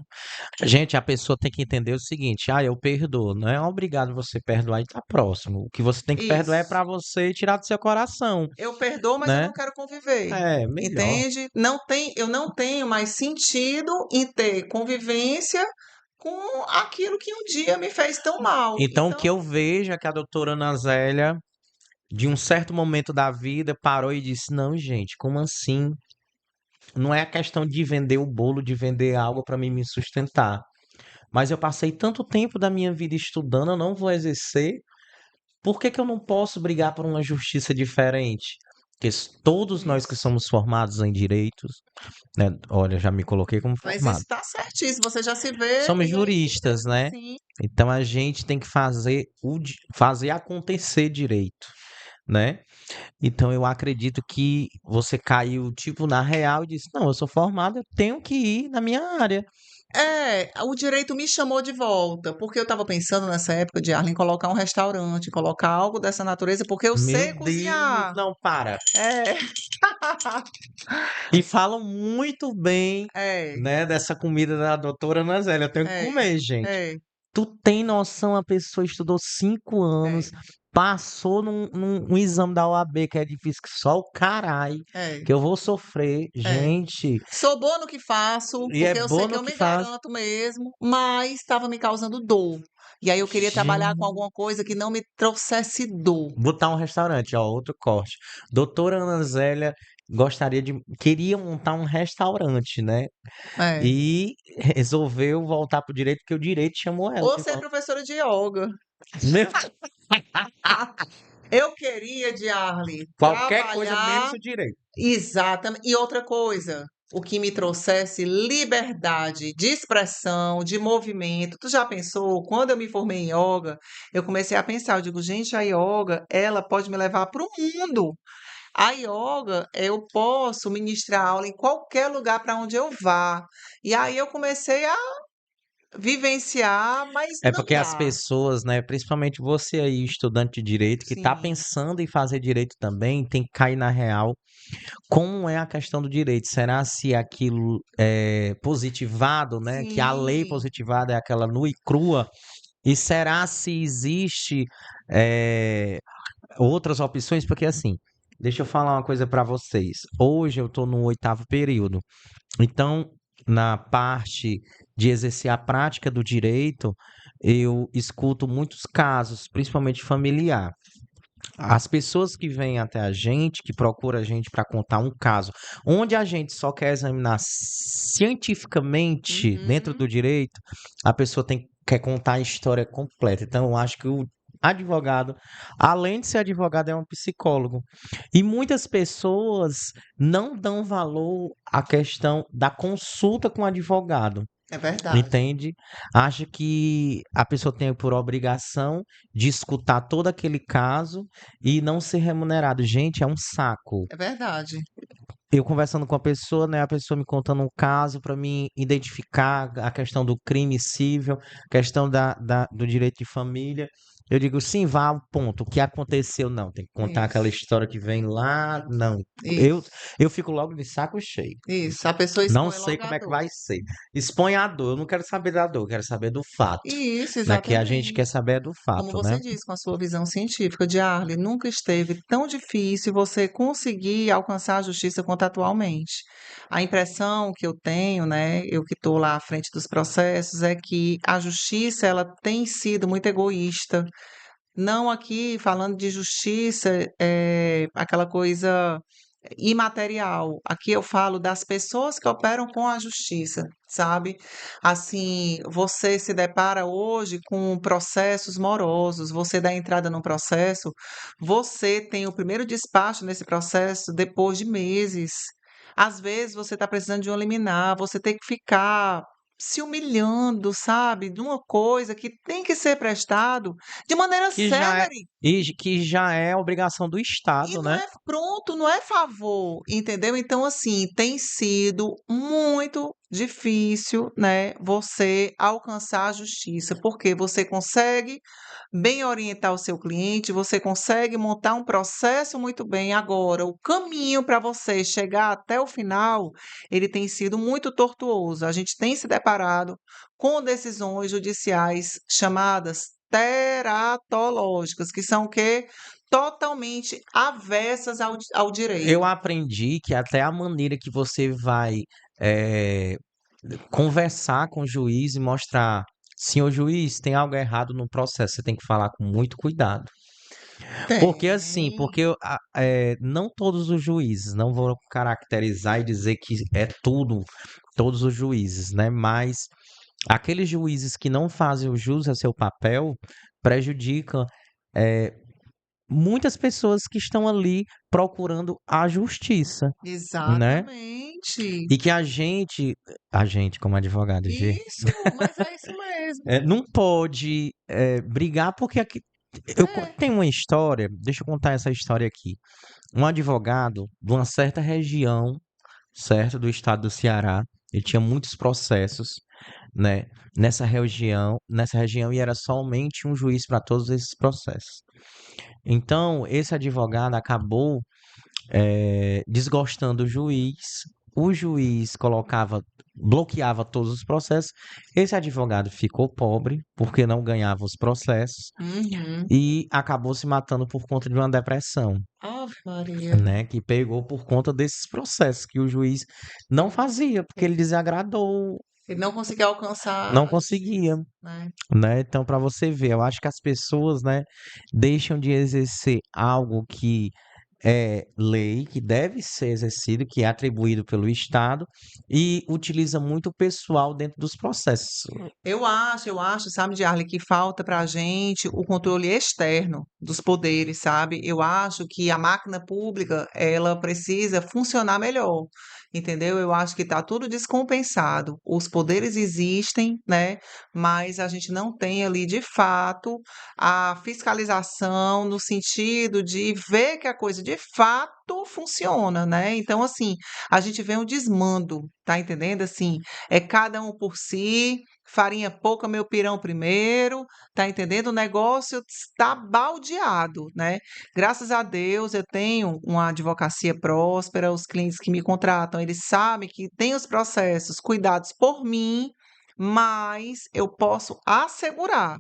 Gente, a pessoa tem que entender o seguinte: ah, eu perdoo. Não é obrigado você perdoar e tá próximo. O que você tem que perdoar é Isso. pra você tirar do seu coração, Eu perdoo, mas eu né? não quero conviver, É, melhor. entende? Não tem, eu não tenho mais sentido em ter convivência com aquilo que um dia me fez tão mal. Então, o que Então, eu vejo é que a doutora Ana Zélia, de um certo momento da vida, parou e disse: não, gente, como assim? Não é a questão de vender o bolo, de vender algo para mim me sustentar. Mas eu passei tanto tempo da minha vida estudando, eu não vou exercer. Por que que eu não posso brigar por uma justiça diferente? Porque todos nós que isso. somos formados em direitos, né? Olha, já me coloquei como Mas isso formado. está certíssimo. Você já se vê Somos em juristas, né? sim. Então a gente tem que fazer fazer acontecer direito, né? Então eu acredito que você caiu tipo na real e disse: "Não, eu sou formado, eu tenho que ir na minha área". É, o direito me chamou de volta, porque eu estava pensando nessa época de Arlen colocar um restaurante, colocar algo dessa natureza, porque eu Meu sei Deus, cozinhar. não para. É, E falam muito bem, é, né, dessa comida da doutora Ana Zélia. Eu tenho que é, comer, gente. é, Tu tem noção, a pessoa estudou 5 anos, é, passou num exame da OAB que é difícil que só o carai, é, que eu vou sofrer. é. Gente, Sou boa no que faço, e é porque eu sei bom que no eu que me faz. garanto mesmo, mas estava me causando dor. E aí eu queria trabalhar com Gente, alguma coisa que não me trouxesse dor. botar um restaurante, ó, outro corte. Doutora Ana Zélia queria montar um restaurante, né? É. E resolveu voltar pro direito, porque o direito chamou ela Ou de ser volta. professora de yoga. Meu, Eu queria, Diarle, qualquer coisa menos trabalhar o direito. exatamente. E outra coisa, o que me trouxesse liberdade de expressão, de movimento. Tu já pensou? Quando eu me formei em yoga, eu comecei a pensar, eu digo, gente, a yoga, ela pode me levar para o mundo. A yoga, eu posso ministrar aula em qualquer lugar para onde eu vá. E aí eu comecei a vivenciar, mas É não porque as dá. pessoas, né, principalmente você aí, estudante de direito, que tá Sim, pensando em fazer direito também, tem que cair na real. Como é a questão do direito? Será se aquilo é positivado, né? Que a lei sim, positivada é aquela nua e crua? E será se existe eh, outras opções? Porque assim, deixa eu falar uma coisa para vocês. Hoje eu estou no 8º período. Então, na parte de exercer a prática do direito, eu escuto muitos casos, principalmente familiar. As pessoas que vêm até a gente, que procuram a gente para contar um caso, onde a gente só quer examinar cientificamente dentro uhum, do direito, a pessoa quer contar a história completa. Então, eu acho que o advogado, além de ser advogado, é um psicólogo. E muitas pessoas não dão valor à questão da consulta com o advogado. é verdade. Entende? Acha que a pessoa tem por obrigação de escutar todo aquele caso e não ser remunerado. Gente, é um saco. É verdade. Eu conversando com a pessoa, né, a pessoa me contando um caso para mim identificar a questão do crime civil, questão do direito de família. Eu digo, sim, vá ao ponto. O que aconteceu? Não, tem que contar aquela Isso, história que vem lá. Não. Eu, isso, eu fico logo de saco cheio. isso. A pessoa Não expõe sei logo como a é que dor. vai ser. Expõe a dor. Eu não quero saber da dor, eu quero saber do fato. Isso, Né? Que a gente quer exatamente. saber é do Como fato, né? você diz, com a sua visão científica de Arle, nunca esteve tão difícil você conseguir alcançar a justiça quanto atualmente. A impressão que eu tenho, né, eu que estou lá à frente dos processos, é que a justiça ela tem sido muito egoísta. Não aqui falando de justiça, aquela coisa imaterial. Aqui eu falo das pessoas que operam com a justiça, sabe? Assim, você se depara hoje com processos morosos, você dá entrada num processo, você tem o primeiro despacho nesse processo depois de meses. Às vezes você está precisando de um liminar, você tem que ficar. se humilhando, sabe, de uma coisa que tem que ser prestado de maneira Que já é, célere. que já é obrigação do E Estado, não né? é pronto, não é favor, entendeu? Então, assim, tem sido muito difícil, né, você alcançar a justiça, porque você consegue bem orientar o seu cliente, você consegue montar um processo muito bem. Agora, o caminho para você chegar até o final, ele tem sido muito tortuoso. A gente tem se deparado com decisões judiciais chamadas teratológicas, que são o quê? Totalmente avessas ao Eu direito. aprendi que até a maneira que você vai eh, conversar com o juiz e mostrar, senhor juiz, tem algo errado no processo, você tem que falar com muito cuidado. Porque assim, Tem, não todos os juízes, não vou caracterizar e dizer que é tudo, todos os juízes, né? Mas aqueles juízes que não fazem o jus a seu papel prejudicam eh, muitas pessoas que estão ali procurando a justiça, né? exatamente. E que a gente como advogado, Isso, mas é isso mesmo. não pode brigar porque aqui, É. tem uma história, deixa eu contar essa história aqui. Um advogado de uma certa região, certo, do estado do Ceará, ele tinha muitos processos, né, nessa região e era somente um juiz para todos esses processos. Então, esse advogado acabou desgostando o juiz bloqueava todos os processos, esse advogado ficou pobre porque não ganhava os processos Uhum. e acabou se matando por conta de uma depressão, Ave Maria. né, que pegou por conta desses processos que o juiz não fazia, porque ele desagradou, Ele não conseguiu alcançar não a justiça, conseguia, né. né? Então, para você ver, eu acho que as pessoas, né, deixam de exercer algo que é lei, que deve ser exercido, que é atribuído pelo Estado, e utiliza muito o pessoal dentro dos processos. Eu acho, sabe, Diarle, que falta para a gente o controle externo dos poderes, sabe? Eu acho que a máquina pública, ela precisa funcionar melhor, entendeu? Eu acho que está tudo descompensado. Os poderes existem, né? Mas a gente não tem ali, de fato, a fiscalização no sentido de ver que a coisa de fato funciona, né? Então, assim, a gente vê um desmando, tá entendendo? Assim, é cada um por si, farinha pouca, meu pirão primeiro, tá entendendo? O negócio está baldeado, né? Graças a Deus eu tenho uma advocacia próspera, os clientes que me contratam, eles sabem que tem os processos cuidados por mim, mas eu posso assegurar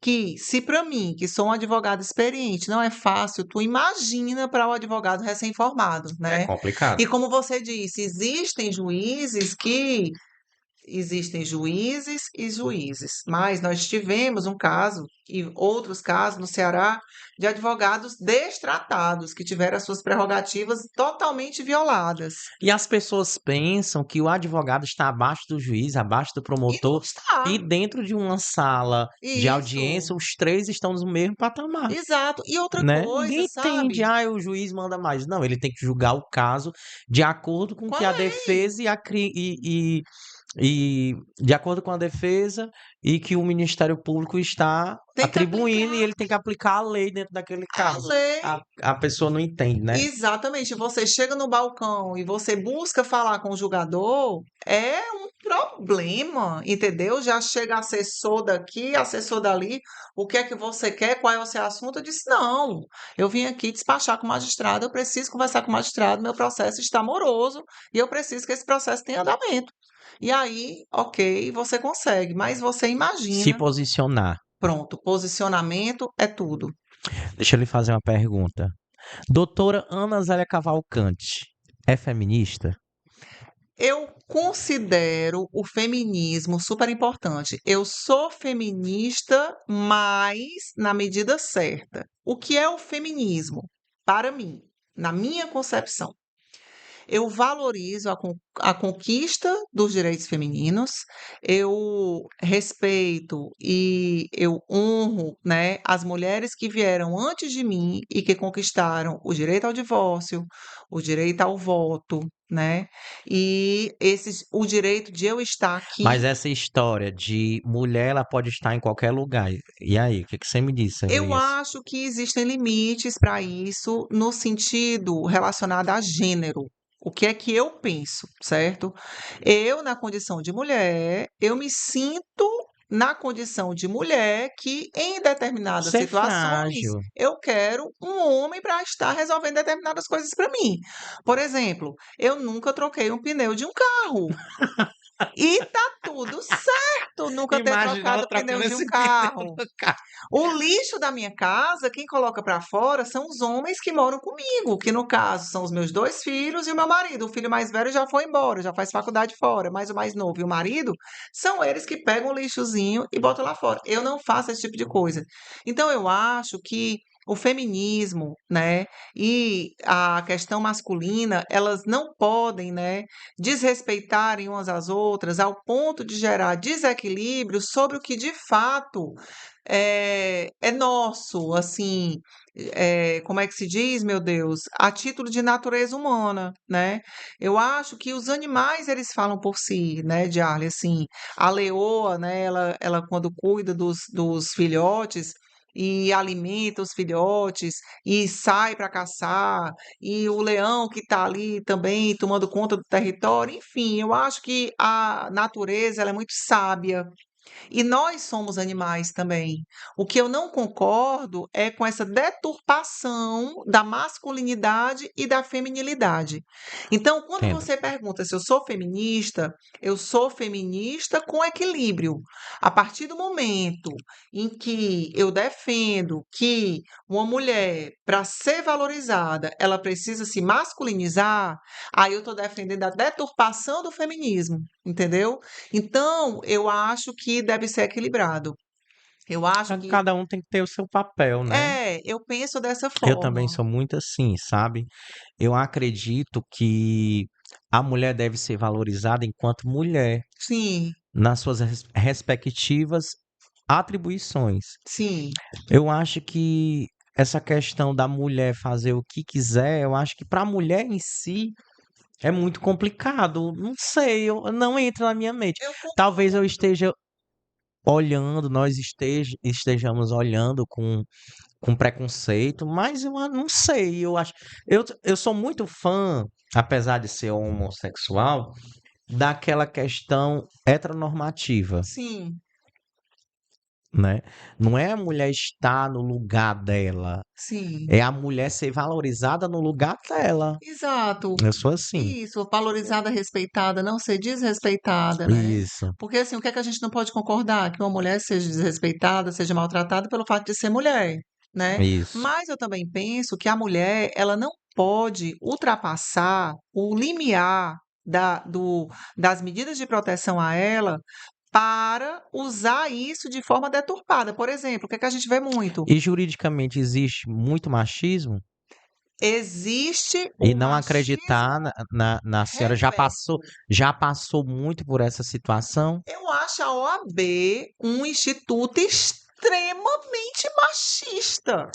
que se para mim, que sou um advogado experiente, não é fácil, tu imagina para o advogado recém-formado, É né? complicado. E como você disse, existem juízes e juízes, mas nós tivemos um caso e outros casos no Ceará de advogados destratados que tiveram as suas prerrogativas totalmente violadas. E as pessoas pensam que o advogado está abaixo do juiz, abaixo do E não promotor, e está. dentro de uma sala de Isso. audiência, os três estão no mesmo patamar. Exato. E outra Né? coisa, Ninguém entende, sabe? o juiz manda mais. Não, ele tem que julgar o caso de acordo com o Com a que a lei. defesa e de acordo com a defesa e que o Ministério Público está Tem que atribuindo e aplicar ele tem que aplicar a lei dentro daquele a caso. lei. A pessoa não entende, né? Exatamente. Você chega no balcão e você busca falar com o julgador, é um problema, entendeu? Já chega assessor daqui, assessor dali. O que é que você quer? Qual é o seu assunto? Eu disse: não, eu vim aqui despachar com o magistrado, eu preciso conversar com o magistrado, meu processo está moroso e eu preciso que esse processo tenha andamento. E aí, ok, você consegue, mas você Se imagina, posicionar. pronto, posicionamento é tudo. Deixa eu lhe fazer uma pergunta. Doutora Ana Zélia Cavalcante é feminista? Eu considero o feminismo super importante. Eu sou feminista, mas na medida certa. O que é o feminismo? Para mim, na minha concepção, Eu valorizo a conquista dos direitos femininos, eu respeito e eu honro, né, as mulheres que vieram antes de mim e que conquistaram o direito ao divórcio, o direito ao voto, né, e o direito de eu estar Mas aqui. essa história de mulher, ela pode estar em qualquer lugar. E aí, o que que você me diz sobre Eu isso? acho que existem limites para isso no sentido relacionado a gênero. O que é que eu penso, certo? Eu, na condição de mulher, eu me sinto na condição de mulher que, em determinadas Você é situações, frágil. eu quero um homem para estar resolvendo determinadas coisas para mim. Por exemplo, eu nunca troquei um pneu de um carro. E tá tudo certo nunca ter Imagina ela trocado o pneu trocando de um esse pneu carro. no carro. O lixo da minha casa, quem coloca para fora são os homens que moram comigo, que no caso são os meus 2 filhos e o meu marido. O filho mais velho já foi embora, já faz faculdade fora, mas o mais novo e o marido são eles que pegam o lixozinho e botam lá fora. Eu não faço esse tipo de coisa. Então eu acho que o feminismo, né, e a questão masculina, elas não podem, né, desrespeitarem umas às outras ao ponto de gerar desequilíbrio sobre o que de fato é nosso, assim, como é que se diz, meu Deus? A título de natureza humana, né? Eu acho que os animais, eles falam por si, né, Jarly? Assim, a leoa, né, ela quando cuida dos filhotes e alimenta os filhotes e sai para caçar, e o leão que está ali também tomando conta do território, enfim, eu acho que a natureza ela é muito sábia, e nós somos animais também. O que eu não concordo é com essa deturpação da masculinidade e da feminilidade. Então, quando Entendo. você pergunta se eu sou feminista com equilíbrio. A partir do momento em que eu defendo que uma mulher, para ser valorizada, ela precisa se masculinizar, aí eu estou defendendo a deturpação do feminismo, entendeu? Então, eu acho que deve ser equilibrado. Eu acho que Cada um tem que ter o seu papel, né? eu penso dessa Eu também forma. sou muito assim, sabe? Eu acredito que a mulher deve ser valorizada enquanto mulher, Sim, nas suas respectivas atribuições. sim, Eu acho que essa questão da mulher fazer o que quiser, eu acho que para a mulher em si é muito complicado. Não sei, não entra na minha mente. eu Talvez eu concordo. esteja olhando, nós estejamos olhando com preconceito, mas eu não sei, eu acho. Eu sou muito fã, apesar de ser homossexual, daquela questão heteronormativa, Sim, né? Não é a mulher estar no lugar dela, sim. é a mulher ser valorizada no lugar dela. Exato. Eu sou assim. Isso, valorizada, respeitada, não ser desrespeitada, né? Isso, Porque assim, o que é que a gente não pode concordar? Que uma mulher seja desrespeitada, seja maltratada pelo fato de ser mulher, né? isso. Mas eu também penso que a mulher, ela não pode ultrapassar o limiar das medidas de proteção a ela para usar isso de forma deturpada. Por exemplo, o que é que a gente vê muito? E juridicamente existe muito machismo? Existe E o não acreditar machismo na senhora reverso. já passou muito por essa situação? Eu acho a OAB um instituto extremamente machista.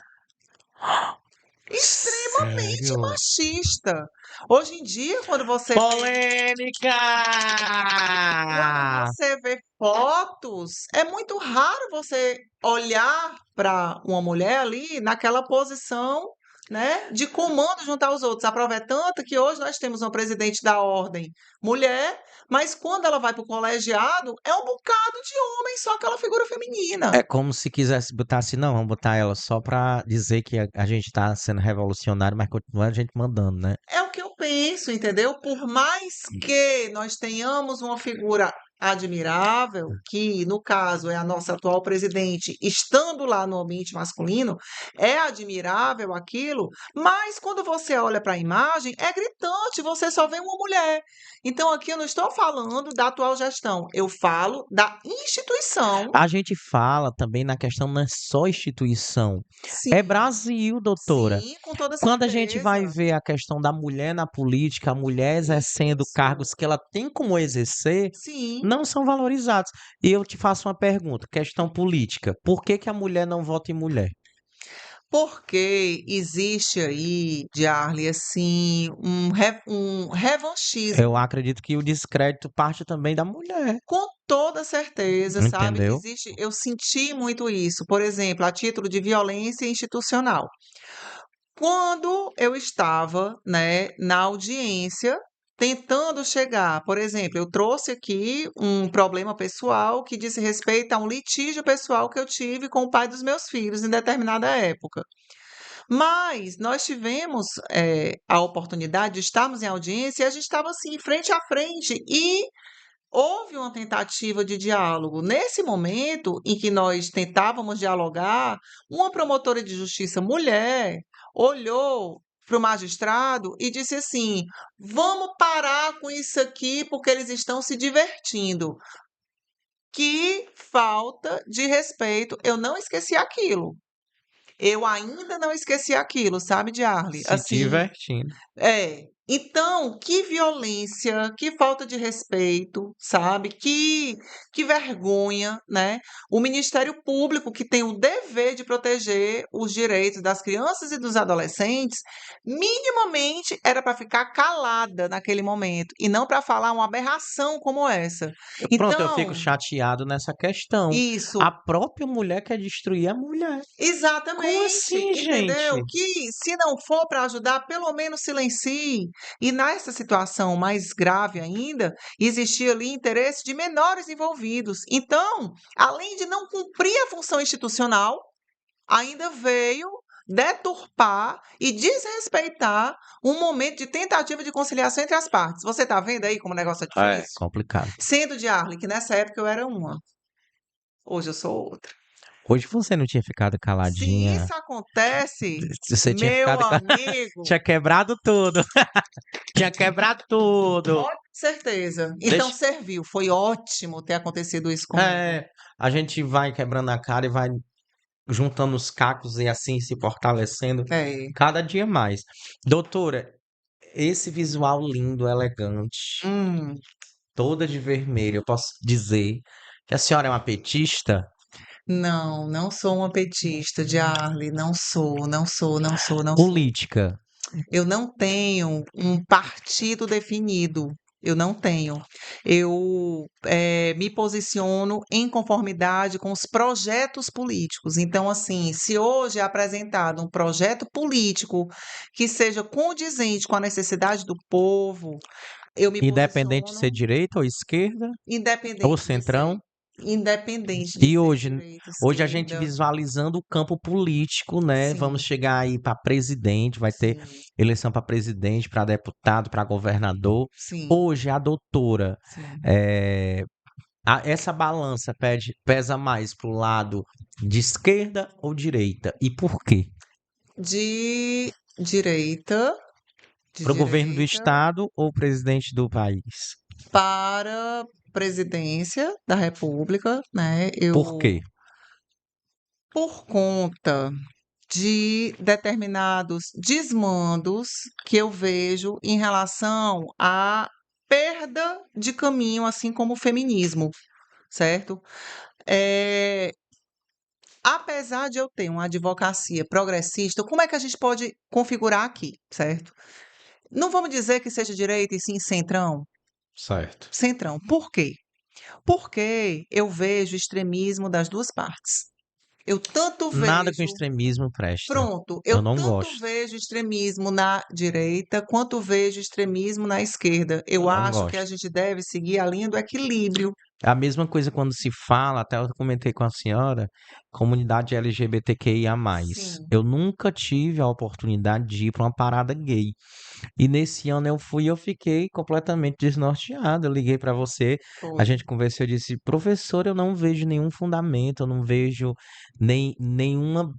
Extremamente Sério? machista. Hoje em dia, Polêmica! quando você vê fotos, é muito raro você olhar para uma mulher ali naquela posição, né, de comando junto aos outros. A prova é tanta que hoje nós temos uma presidente da ordem mulher, mas quando ela vai para o colegiado, é um bocado de homem, só aquela figura feminina. É como se quisesse botar assim, não, vamos botar ela só pra dizer que a gente tá sendo revolucionário, mas continua a gente mandando, né? É o que eu penso, entendeu? Por mais que nós tenhamos uma figura admirável, que no caso é a nossa atual presidente, estando lá no ambiente masculino, é admirável aquilo, mas quando você olha para a imagem, é gritante, você só vê uma mulher. Então aqui eu não estou falando da atual gestão, eu falo da instituição. A gente fala também na questão, não é só instituição, Sim, é Brasil, doutora. sim, com toda Quando a gente vai certeza. ver a questão da mulher na política, a mulher exercendo Isso. cargos que ela tem como exercer, Sim. não são valorizados. E eu te faço uma pergunta, questão política. Por que que a mulher não vota em mulher? Porque existe aí, Jarle, assim, um Eu revanchismo. acredito que o descrédito parte também da mulher, Com toda certeza, sabe? entendeu? Existe, eu senti muito isso. Por exemplo, a título de violência institucional. Quando eu estava, né, na audiência, tentando chegar, por exemplo, eu trouxe aqui um problema pessoal que diz respeito a um litígio pessoal que eu tive com o pai dos meus filhos em determinada época. Mas nós tivemos, a oportunidade de estarmos em audiência e a gente estava, assim, frente a frente e houve uma tentativa de diálogo. Nesse momento em que nós tentávamos dialogar, uma promotora de justiça mulher olhou para o magistrado e disse assim: "Vamos parar com isso aqui, porque eles estão se divertindo". Que falta de respeito, eu não esqueci aquilo. Eu ainda não esqueci aquilo, sabe, Diarle? Se Assim, divertindo. é. Então, que violência, que falta de respeito, sabe? Que vergonha, né? O Ministério Público, que tem o dever de proteger os direitos das crianças e dos adolescentes, minimamente era para ficar calada naquele momento e não para falar uma aberração como essa. Pronto, eu fico Então, chateado nessa questão. A isso. própria mulher quer destruir a mulher. Como Exatamente, assim, entendeu? gente? Que se não for para ajudar, pelo menos silencie. E nessa situação mais grave ainda, existia ali interesse de menores envolvidos. Então, além de não cumprir a função institucional, ainda veio deturpar e desrespeitar um momento de tentativa de conciliação entre as partes. Você está vendo aí como o negócio é É difícil? complicado. Sendo de Arle, que nessa época eu era uma, hoje eu sou outra. Hoje você não tinha ficado Se caladinha. isso acontece, Você tinha meu ficado. amigo, Tinha quebrado tudo. Tinha quebrado tudo. com certeza. Então Deixa. serviu, foi ótimo ter acontecido isso comigo. É, a gente vai quebrando a cara e vai juntando os cacos e assim se fortalecendo É. cada dia mais. Doutora, esse visual lindo, elegante, Hum, toda de vermelho, eu posso dizer que a senhora é uma petista? não, não sou uma petista de Arle, não sou, não sou, não sou, não sou. Política. Eu não tenho um partido definido. Eu não tenho. Eu me posiciono em conformidade com os projetos políticos. Então, assim, se hoje é apresentado um projeto político que seja condizente com a necessidade do povo, eu me Independente de ser posiciono direita ou esquerda, ou independente de ser, centrão. independente de E ser hoje, direita, hoje a gente esquerda. visualizando o campo político, né? Vamos Sim, chegar aí para presidente, vai ter sim, eleição para presidente, para deputado, para governador. sim, Hoje a doutora, sim. eh, essa balança pesa mais pro lado de esquerda ou direita? E por quê? De direita, de Para o governo do direita estado ou presidente do país? para presidência da República, né? Por quê? Por conta de determinados desmandos que eu vejo em relação à perda de caminho, assim como o feminismo, certo? Eh, Apesar de eu ter uma advocacia progressista, como é que a gente pode configurar aqui, certo? Não vamos dizer que seja direita e sim centrão? Certo. Centrão. Por quê? Porque eu vejo extremismo das duas partes. Eu tanto Nada com vejo extremismo presta. pronto, Eu eu não tanto gosto. vejo extremismo na direita, quanto vejo extremismo na esquerda. Eu Eu não acho que a gosto. gente deve seguir a linha do equilíbrio. A mesma coisa quando se fala, até eu comentei com a senhora, comunidade LGBTQIA+. Sim, Eu nunca tive a oportunidade de ir para uma parada gay. E nesse ano eu fui e eu fiquei completamente desnorteado. Eu liguei para você, a foi. gente conversou, eu disse, professor, eu não vejo nenhum fundamento, eu não vejo nenhuma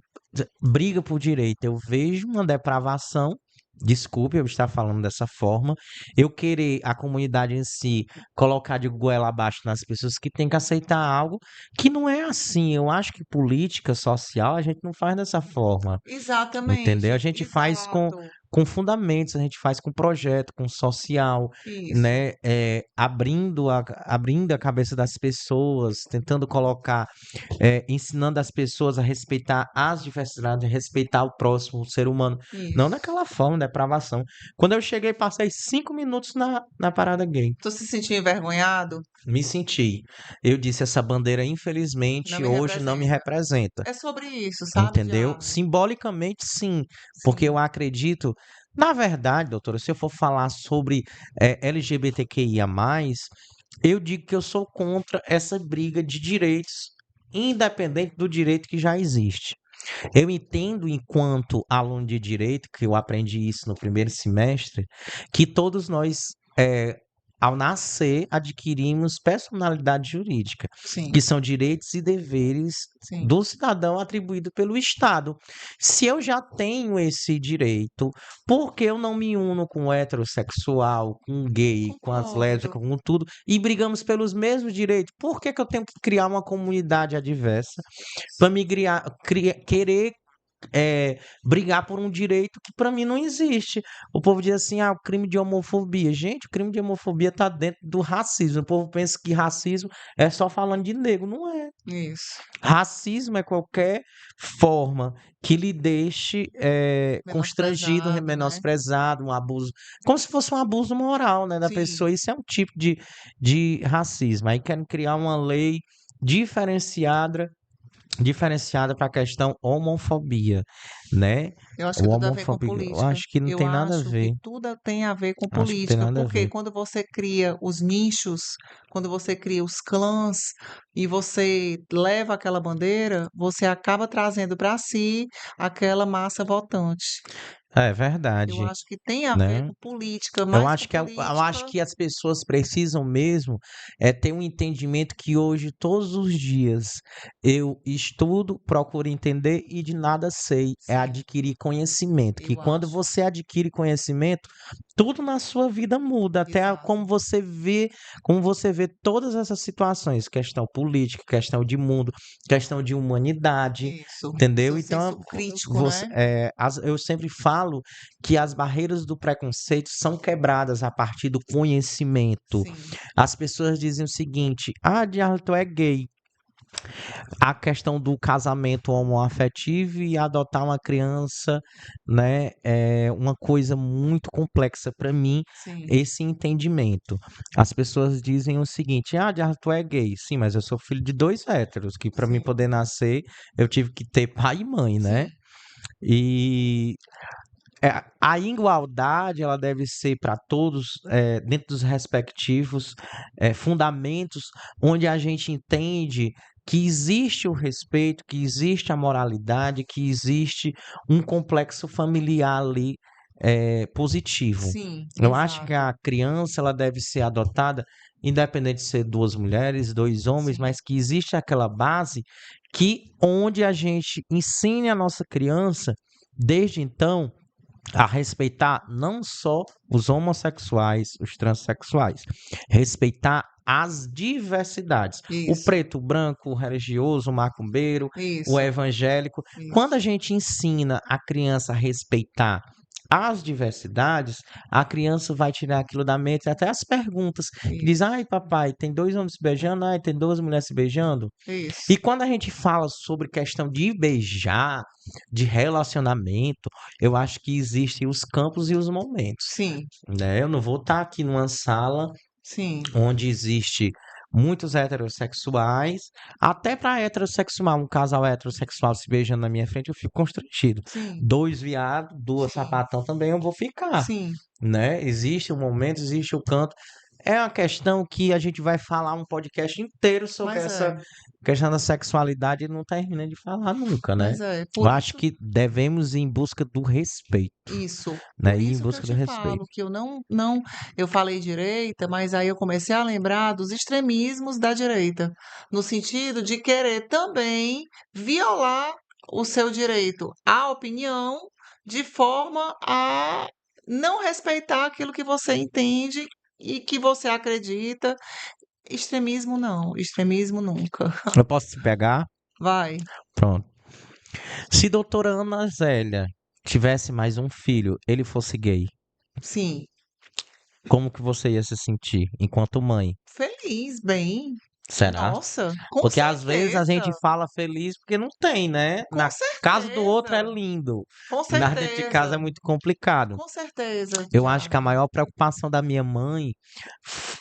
briga por direito, eu vejo uma depravação. Desculpe eu estar falando dessa forma. Eu querer a comunidade em si colocar de goela abaixo nas pessoas que têm que aceitar algo que não é assim. Eu acho que política social a gente não faz dessa forma. Entendeu? A Exatamente, gente faz exato. com fundamentos, a gente faz com projeto, com social, Isso, né? Abrindo a cabeça das pessoas, tentando colocar, ensinando as pessoas a respeitar as diversidades, a respeitar o próximo, o ser humano. Não isso. daquela forma, depravação. Quando eu cheguei, passei 5 minutos na parada gay. Tu se sentiu envergonhado? Me senti. Eu disse, essa bandeira, Não infelizmente, me hoje não me representa. representa. É sobre isso, sabe, Entendeu? Diago? Simbolicamente, sim, porque eu Sim, acredito, na verdade, doutora, se eu for falar sobre LGBTQIA+, eu digo que eu sou contra essa briga de direitos, independente do direito que já existe. Eu entendo, enquanto aluno de direito, que eu aprendi isso no primeiro semestre, que todos nós, eh, ao nascer, adquirimos personalidade jurídica, que sim, são direitos e deveres sim. do cidadão atribuído pelo Estado. Se eu já tenho esse direito, por que eu não me uno com o heterossexual, com o gay, com as Concordo. lésbicas, com tudo, e brigamos pelos mesmos direitos? Por que que eu tenho que criar uma comunidade adversa para me querer brigar por um direito que para mim não existe? O povo diz assim, o crime de homofobia. Gente, o crime de homofobia está dentro do racismo. O povo pensa que racismo é só falando de negro. Não é. Isso. Racismo é qualquer forma que lhe deixe constrangido, Menosprezado, né? menosprezado, um abuso, como se fosse um abuso moral, né, da Sim. pessoa. Isso é um tipo de racismo. Aí querem criar uma lei diferenciada para a questão homofobia, né? Eu acho que O tudo a ver com homofobia, eu política. acho que não Eu tem nada a acho que ver. tudo tem a ver com Acho que tem política, nada a porque ver. quando você cria os nichos, quando você cria os clãs e você leva aquela bandeira, você acaba trazendo para si aquela massa votante. É Eu verdade, acho que tem a ver né? com política, Eu mais com acho que eu acho política. que as pessoas precisam mesmo ter um entendimento que hoje, todos os dias, eu estudo, procuro entender e de nada sei. É Sim, adquirir conhecimento. Que eu quando acho. você adquire conhecimento, tudo na sua vida muda. Exato. Como você vê todas essas situações, questão política, questão de mundo, questão de humanidade, Isso. Seu entendeu? Então, senso crítico, né? eu sempre falo que as barreiras do preconceito são quebradas a partir do conhecimento. Sim, As pessoas dizem o seguinte: Diário, tu é gay. A questão do casamento homoafetivo e adotar uma criança, né, é uma coisa muito complexa para mim, sim, esse entendimento. As pessoas dizem o seguinte: Diário, tu é gay. Sim, mas eu sou filho de dois héteros, que para mim sim, poder nascer, eu tive que ter pai e mãe, né? sim, E a igualdade ela deve ser para todos, dentro dos respectivos fundamentos, onde a gente entende que existe o respeito, que existe a moralidade, que existe um complexo familiar ali positivo. sim, Eu acho que exato. a criança ela deve ser adotada, independente de ser duas mulheres, dois homens, Sim, mas que existe aquela base que onde a gente ensine a nossa criança desde então a respeitar não só os homossexuais, os transexuais, respeitar as diversidades. O isso, preto, o branco, o religioso, o macumbeiro, o isso, evangélico. Quando a isso, gente ensina a criança a respeitar as diversidades, a criança vai tirar aquilo da mente, até as perguntas, que diz, isso, ai papai, tem dois homens se beijando, ai, tem duas mulheres se beijando. E isso. quando a gente fala sobre questão de beijar, de relacionamento, eu acho que existem os campos e os momentos, Sim, né? Eu não vou estar aqui numa sala sim, onde existe muitos heterossexuais, até para heterossexual, um casal heterossexual se beijando na minha frente, eu fico constrangido. sim, Dois viados, duas sim, sapatão também eu vou ficar, sim, né? Existe o momento, existe o canto. é uma questão que a gente vai falar um podcast inteiro sobre Mas essa é, questão da sexualidade e não termina de falar nunca, né? mas é. Eu Por acho isso, que devemos ir em busca do respeito, isso. né? Por Ir em isso que eu busca do te respeito. falo que eu não, eu falei direita, mas aí eu comecei a lembrar dos extremismos da direita, no sentido de querer também violar o seu direito à opinião, de forma a não respeitar aquilo que você entende e que você acredita. Extremismo não, extremismo nunca. Eu posso te pegar? Vai, Pronto. Se doutora Ana Zélia tivesse mais um filho, ele fosse gay, sim, como que você ia se sentir enquanto mãe? feliz, bem. Será? Nossa, com Porque às vezes a gente certeza, fala feliz porque não tem, né? com Na casa do outro é certeza, lindo, com e na dentro de casa é certeza, muito complicado. com certeza, Eu acho que a Jafre. maior preocupação da minha mãe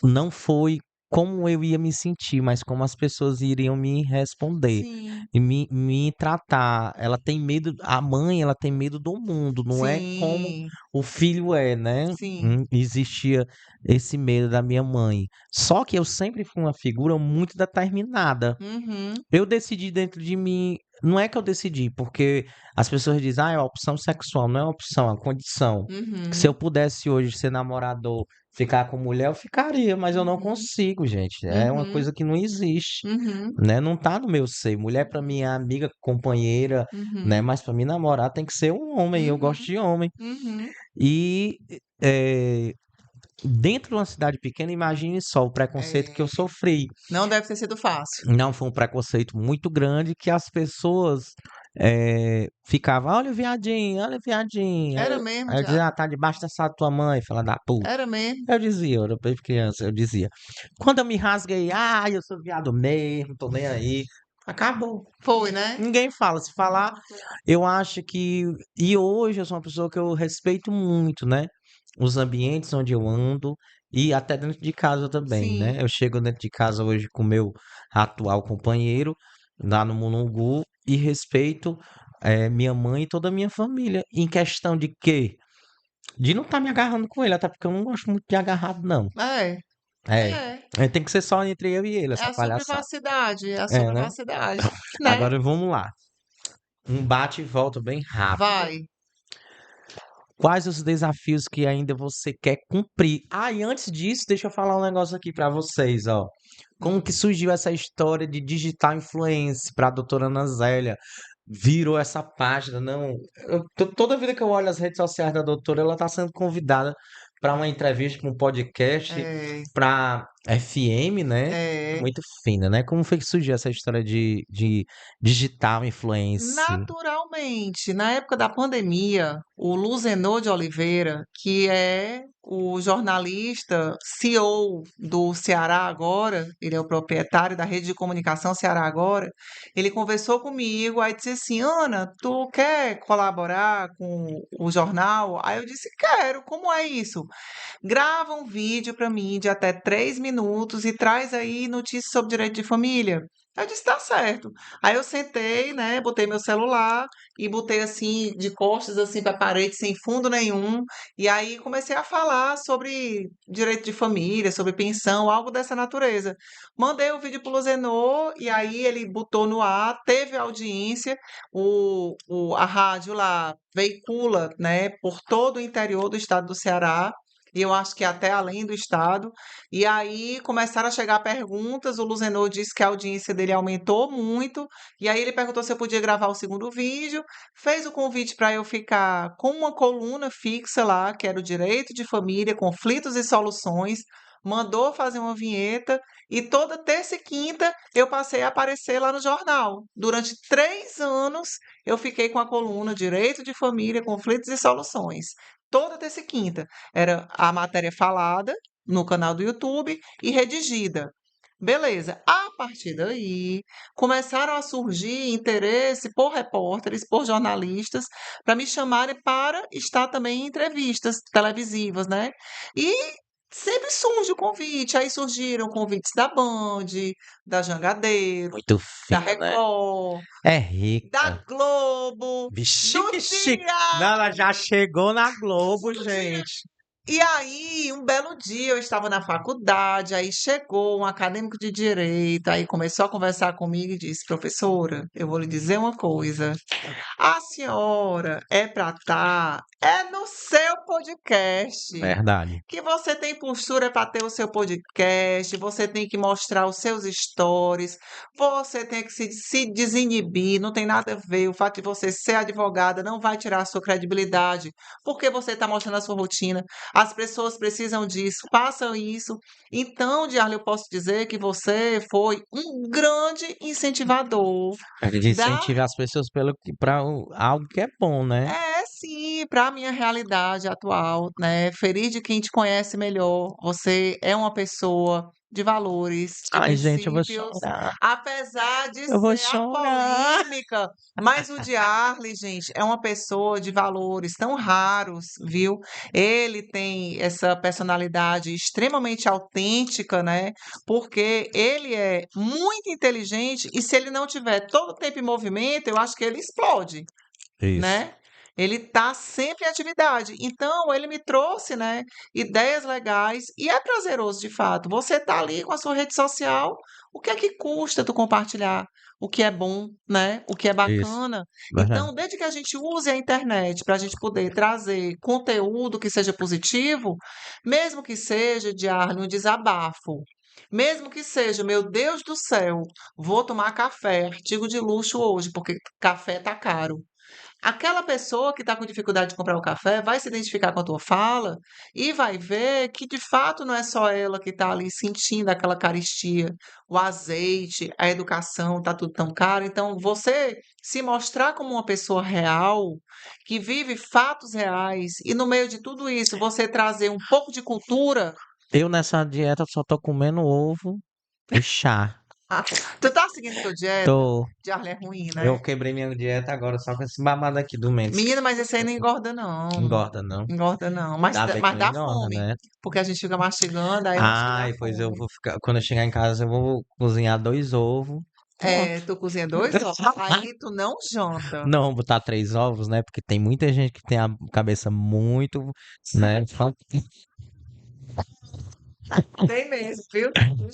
não foi como eu ia me sentir, mas como as pessoas iriam me responder Sim, e me tratar. Ela tem medo, a mãe, ela tem medo do mundo, não é como sim, o filho é, né? sim. Existia esse medo da minha mãe. Só que eu sempre fui uma figura muito determinada. Uhum, Eu decidi dentro de mim. Não é que eu decidi, porque as pessoas dizem, ah, é uma opção sexual, não é uma opção, é uma condição. Se eu uhum, pudesse hoje ser namorador, ficar com mulher, eu ficaria, mas eu não uhum, consigo, gente. É uma uhum, coisa que não existe, uhum, né? Não tá no meu ser. Mulher pra mim é amiga, companheira, né? uhum, Mas pra mim namorar tem que ser um homem. Eu gosto uhum, de homem. uhum. E eh, dentro de uma cidade pequena, imagine só o preconceito que eu É, sofri. não deve ter sido fácil. Não, foi um preconceito muito grande que as pessoas ficavam, olha o viadinho. Era mesmo, Aí eu dizia, Jafre. ah, tá debaixo dessa tua mãe, fala da puta. Era mesmo. Eu dizia, eu era bem criança, eu dizia. Quando eu me rasguei, ah, eu sou viado mesmo, tô nem aí. Acabou. Foi, né? Ninguém fala. Se falar, eu acho que. E hoje eu sou uma pessoa que eu respeito muito, né? Os ambientes onde eu ando e até dentro de casa também, Sim. né? Eu chego dentro de casa hoje com o meu atual companheiro lá no Mulungu e respeito minha mãe e toda a minha família. Em questão de quê? De não estar me agarrando com ele, até porque eu não gosto muito de agarrado, não. É, É. é. Tem que ser só entre eu e ele, É essa a sua palhaçada. privacidade, é a sua É, né? privacidade, né? Agora vamos lá. Um bate e volta bem rápido. Vai. Quais os desafios que ainda você quer cumprir? Ah, e antes disso, deixa eu falar um negócio aqui pra vocês, ó. Como Hum. que surgiu essa história de digital influence para a doutora Ana Zélia? Virou essa página, não. Toda vida que eu olho as redes sociais da doutora, ela está sendo convidada para uma entrevista, para um podcast, É, para FM, né? é. Muito fina, né? Como foi que surgiu essa história de digital influence? Naturalmente, na época da pandemia, o Luzenor de Oliveira, que é o jornalista CEO do Ceará Agora, ele é o proprietário da rede de comunicação Ceará Agora, ele conversou comigo, aí disse assim, Ana, tu quer colaborar com o jornal? Aí eu disse, quero, como é isso? Grava um vídeo para mim de até 3 minutos e traz aí notícias sobre direito de família. Eu disse, tá certo. Aí eu sentei, né, botei meu celular e botei assim, de costas assim para a parede, sem fundo nenhum. E aí comecei a falar sobre direito de família, sobre pensão, algo dessa natureza. Mandei o vídeo pro Luzenor e aí ele botou no ar, teve audiência, a rádio lá veicula, né, por todo o interior do estado do Ceará e eu acho que até além do estado. E aí começaram a chegar perguntas, o Luzenor disse que a audiência dele aumentou muito, e aí ele perguntou se eu podia gravar o segundo vídeo, fez o convite para eu ficar com uma coluna fixa lá, que era o direito de família, conflitos e soluções, mandou fazer uma vinheta, e toda terça e quinta eu passei a aparecer lá no jornal. Durante 3 anos eu fiquei com a coluna Direito de Família, Conflitos e Soluções. Toda terça e quinta. Era a matéria falada no canal do YouTube e redigida. Beleza. A partir daí, começaram a surgir interesse por repórteres, por jornalistas, para me chamarem para estar também em entrevistas televisivas, né? E sempre surge o convite. Aí surgiram convites da Band, da Jangadeiro, Muito da fina, né? Record, É da rica. Globo, Vixe, do que chique. Ceará. Não, ela já chegou na Globo, gente. E aí, um belo dia, eu estava na faculdade, aí chegou um acadêmico de direito, aí começou a conversar comigo e disse: Professora, eu vou lhe dizer uma coisa. A senhora é para estar no seu podcast. Verdade. Que você tem postura para ter o seu podcast, você tem que mostrar os seus stories, você tem que se desinibir, não tem nada a ver. O fato de você ser advogada não vai tirar a sua credibilidade, porque você está mostrando a sua rotina. As pessoas precisam disso, façam isso. Então, Diarle, eu posso dizer que você foi um grande incentivador A gente da incentiva as pessoas para algo que é bom, né? é, sim, para a minha realidade atual, né? Feliz de quem te conhece melhor. Você é uma pessoa de valores, de Ai, gente, eu vou princípios, chorar. apesar de Eu vou ser chorar. apolímica, mas o Diarle, gente, é uma pessoa de valores tão raros, viu? Ele tem essa personalidade extremamente autêntica, né? Porque ele é muito inteligente e se ele não tiver todo o tempo em movimento, eu acho que ele explode, Isso. né? Ele está sempre em atividade. Então, ele me trouxe, né, ideias legais e é prazeroso de fato. Você está ali com a sua rede social, o que é que custa tu compartilhar o que é bom, né? O que é Isso. bacana. Verdade. Então, desde que a gente use a internet para a gente poder trazer conteúdo que seja positivo, mesmo que seja de um desabafo, mesmo que seja, meu Deus do céu, vou tomar café, artigo de luxo hoje, porque café tá caro. Aquela pessoa que está com dificuldade de comprar o café vai se identificar com a tua fala e vai ver que de fato não é só ela que está ali sentindo aquela carestia, o azeite, a educação, está tudo tão caro. Então, você se mostrar como uma pessoa real, que vive fatos reais, e no meio de tudo isso, você trazer um pouco de cultura. Eu nessa dieta só tô comendo ovo e chá. Ah, tu tá seguindo tua dieta? Tô. De Arle é ruim, Eu né? quebrei minha dieta agora só com esse babado aqui do Mendes. Menina, mas esse aí não engorda, não. Engorda, não. Engorda, não. Mas, Ainda bem que mas não dá engorda, fome. né? Porque a gente fica mastigando, aí eu acho que dá Ai, pois eu fome. vou ficar. Quando eu chegar em casa, eu vou cozinhar 2 ovos. É, Pronto. tu cozinha 2 ovos, aí tu não janta. Não, botar 3 ovos, né? Porque tem muita gente que tem a cabeça muito, né? Tem mesmo, viu?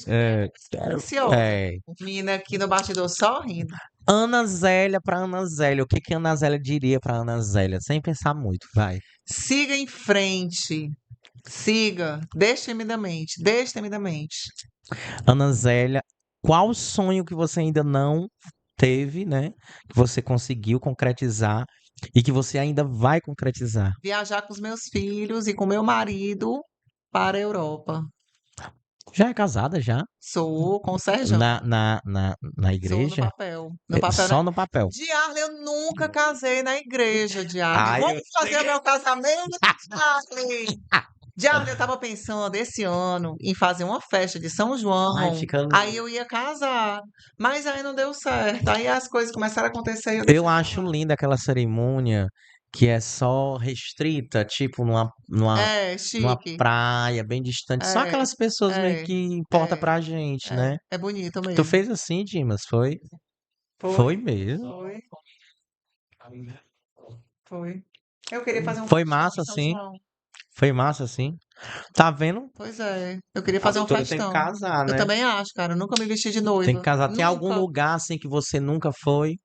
É, Ansiosa. é. Menina aqui no bastidor só rindo. Ana Zélia pra Ana Zélia. O que que Ana Zélia diria pra Ana Zélia? Sem pensar muito, vai. Siga em frente. Siga, destemidamente, destemidamente. Ana Zélia, qual sonho que você ainda não teve, né? Que você conseguiu concretizar e que você ainda vai concretizar? Viajar com os meus filhos e com meu marido para a Europa. Já é casada já? Sou com o Serjão. Na Sou no igreja? papel. No papel, né? Só no papel. Diarle, eu nunca casei na igreja, Diarle. Ai, Vamos fazer o meu casamento, Diarle? Diarle, eu tava pensando esse ano em fazer uma festa de São ai, João. fica Aí lindo. eu ia casar, mas aí não deu certo. Aí as coisas começaram a acontecer e eu Eu deixei pra acho lá. linda aquela cerimônia que é só restrita, tipo É, numa chique. praia bem distante. Só É, aquelas pessoas mesmo é, que importa é, pra gente, né? é bonito Tu mesmo. fez assim, Dimas, foi? Foi, Foi mesmo. foi, foi. Eu queria fazer um Foi festão massa em São assim. João. Foi massa assim. Tá vendo? Pois é, eu queria A fazer um doutora tem que festão. casar, Eu né? também acho, cara. Eu nunca me vesti de Tem que noiva. casar. Tem algum Nunca. lugar assim que você nunca foi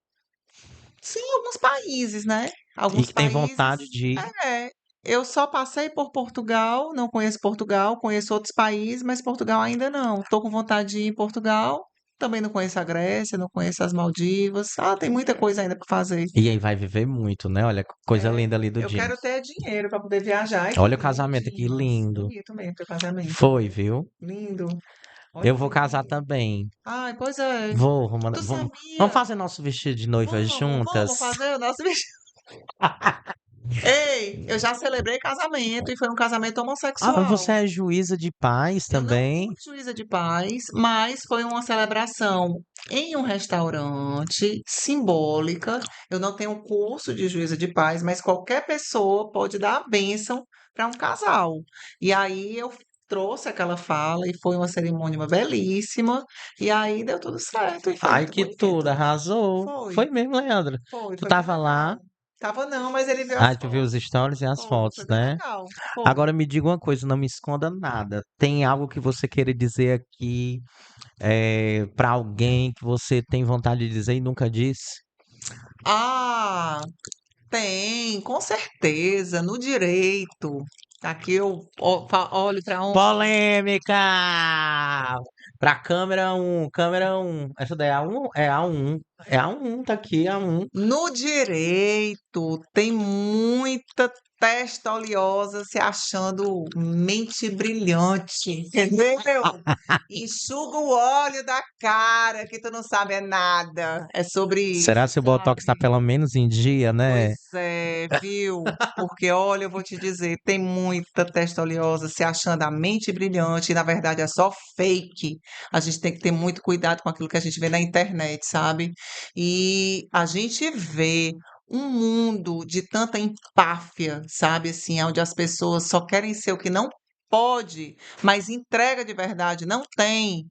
Sim, alguns países, né? e Alguns que tem países. vontade de ir? É. Eu só passei por Portugal, não conheço Portugal, conheço outros países, mas Portugal ainda não. Estou com vontade de ir em Portugal. Também não conheço a Grécia, não conheço as Maldivas. Ah, tem muita coisa ainda para fazer. E aí vai viver muito, né? Olha, coisa É, linda ali do eu quero Dimas. ter dinheiro para poder viajar. E foi Olha o bonito, casamento aqui, Dimas. lindo. Bonito mesmo teu casamento. Foi, viu? Lindo. Olha Eu que vou casar lindo. também. Ai, pois é. Vamos, Tu vamos sabia? fazer nosso vestido de noiva juntas? Vamos fazer o nosso Ei, eu já celebrei casamento e foi um casamento Ah, você homossexual. é juíza de paz Eu não também? fui juíza de paz, mas foi uma celebração em um restaurante simbólica. Eu não tenho curso de juíza de paz, mas qualquer pessoa pode dar a bênção para um casal. E aí eu trouxe aquela fala e foi uma cerimônia belíssima. E aí deu tudo certo e foi Ai, muito que tudo, bonito. arrasou. Foi, Foi mesmo, Leandro. Tu foi bem tava lá, legal. Tava não, mas ele viu as Ah, tu viu os fotos. stories e as Foi, fotos, foi bem né? legal. Foi. Agora me diga uma coisa, não me esconda nada. Tem algo que você queira dizer aqui para alguém que você tem vontade de dizer e nunca disse? Ah, tem, com certeza, no direito. Aqui eu olho para onde? Polêmica! Pra câmera um. Essa daí é A1? É A1. É A1, tá aqui, A1. No direito, tem muita testa oleosa se achando mente brilhante, entendeu? Enxuga o óleo da cara, que tu não sabe é nada. É sobre Será isso, se o Botox tá sabe? pelo menos em dia, né? Pois é, viu? Porque olha, eu vou te dizer, tem muita testa oleosa se achando a mente brilhante, e na verdade é só fake. A gente tem que ter muito cuidado com aquilo que a gente vê na internet, sabe? E a gente vê um mundo de tanta empáfia, sabe? Assim, onde as pessoas só querem ser o que não pode, mas entrega de verdade não tem.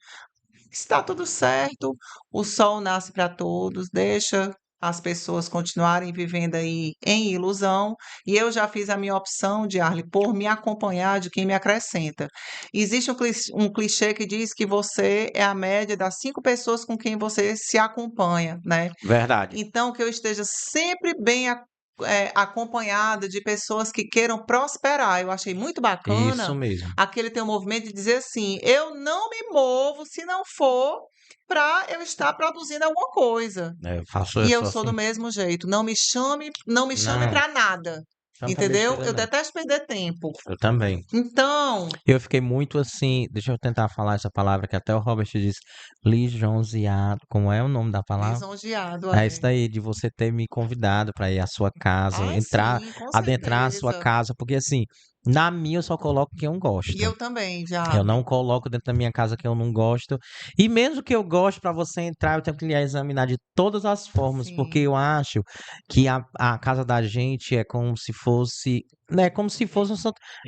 Está tudo certo, o sol nasce para todos, deixa as pessoas continuarem vivendo aí em ilusão, e eu já fiz a minha opção, Diarle, por me acompanhar de quem me acrescenta. Existe um clichê que diz que você é a média das 5 pessoas com quem você se acompanha, né? Verdade. Então, que eu esteja sempre bem acompanhada de pessoas que queiram prosperar. Eu achei muito Isso bacana mesmo. aquele teu movimento de dizer assim: eu não me movo se não for para eu estar produzindo alguma coisa. É, eu E eu sou sou do assim. mesmo jeito. Não me chame Não, para nada. tanta Entendeu? besteira Eu não. detesto perder tempo. Eu também. Então, Eu fiquei muito assim, deixa eu tentar falar essa palavra que até o Robert disse, lisonjeado, como é o nome da palavra? lisonjeado, É isso é. daí, de você ter me convidado para ir à sua casa, Ah, entrar, sim, com adentrar a sua certeza. casa, porque assim, na minha eu só coloco quem eu E gosto. eu também, Eu Jardim. não coloco dentro da minha casa que eu não gosto. E mesmo que eu goste, para você entrar, eu tenho que lhe examinar de todas as formas, porque Sim, eu acho que a casa da gente é como se fosse, né, como se fosse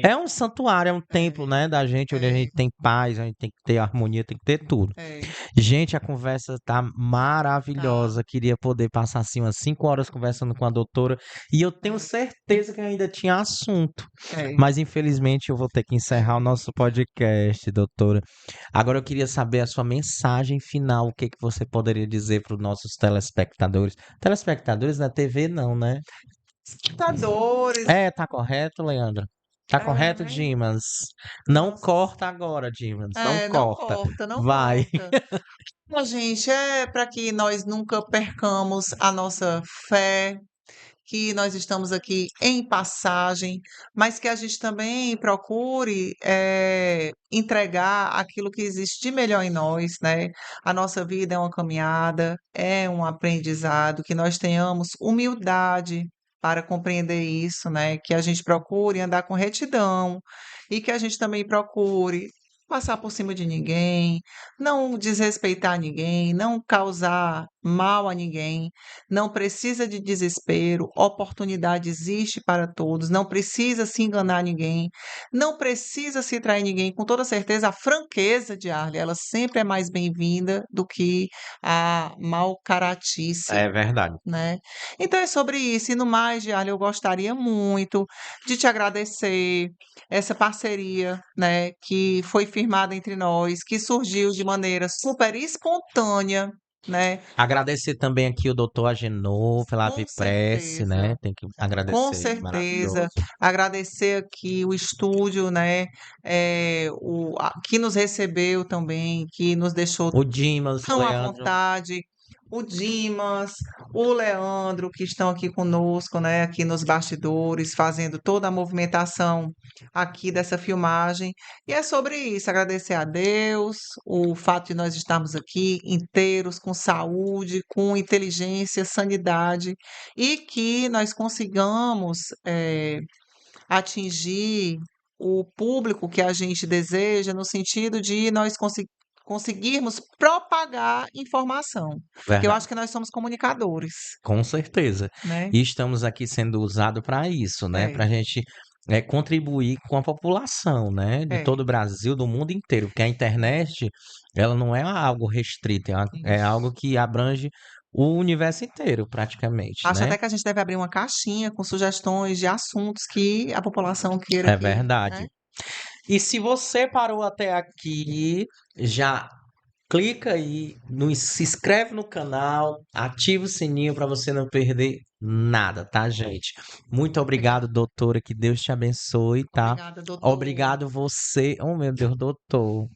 é um santuário, é um templo, é, né, da gente, onde a é, gente tem paz, a gente tem que ter harmonia, tem que ter tudo. é. Gente, a conversa tá Tá. maravilhosa. Queria poder passar assim umas 5 horas conversando com a doutora. E eu tenho certeza que ainda tinha assunto. É. Mas infelizmente eu vou ter que encerrar o nosso podcast, doutora. Agora eu queria saber a sua mensagem final. O que que você poderia dizer para os nossos telespectadores? Telespectadores da TV, não, né? Computadores, É, tá correto, Leandro? Tá é, correto, né? Dimas? Não Nossa, corta agora, Dimas. Não não corta. corta, não Vai. corta. Bom, gente, é para que nós nunca percamos a nossa fé, que nós estamos aqui em passagem, mas que a gente também procure entregar aquilo que existe de melhor em nós, né? A nossa vida é uma caminhada, é um aprendizado, que nós tenhamos humildade para compreender isso, né? Que a gente procure andar com retidão e que a gente também procure passar por cima de ninguém, não desrespeitar ninguém, não causar mal a ninguém, não precisa de desespero, oportunidade existe para todos, não precisa se enganar ninguém, não precisa se trair ninguém. Com toda certeza, a franqueza de Arley, ela sempre é mais bem-vinda do que a mal caratice. É verdade. Né? Então é sobre isso. E no mais, Giarlia, eu gostaria muito de te agradecer essa parceria, né, que foi firmada entre nós, que surgiu de maneira super espontânea, né? Agradecer também aqui o doutor Agenor pela Com Vipresse, né? certeza. Tem que Com agradecer ele, certeza, maravilhoso. agradecer aqui o estúdio, né, que nos recebeu também, que nos deixou O Dimas, tão à Leandro, vontade, o Dimas, o Leandro, que estão aqui conosco, né, aqui nos bastidores, fazendo toda a movimentação aqui dessa filmagem. E é sobre isso, agradecer a Deus, o fato de nós estarmos aqui inteiros, com saúde, com inteligência, sanidade, e que nós consigamos atingir o público que a gente deseja, no sentido de nós conseguirmos propagar informação, que eu acho verdade. que nós somos comunicadores, Com certeza. né? E estamos aqui sendo usados para isso, né? Para É, a gente contribuir com a população, né? De é, todo o Brasil, do mundo inteiro. Porque a internet, ela não é algo restrito, é algo isso, que abrange o universo inteiro, praticamente, Acho né? até que a gente deve abrir uma caixinha com sugestões de assuntos que a população queira É que, né? verdade. E se você parou até aqui, já clica aí, se inscreve no canal, ativa o sininho para você não perder nada, tá, gente? Muito obrigado, Obrigada. doutora, que Deus te abençoe, tá? Obrigada, doutor. Obrigado você. Oh, meu Deus, doutor.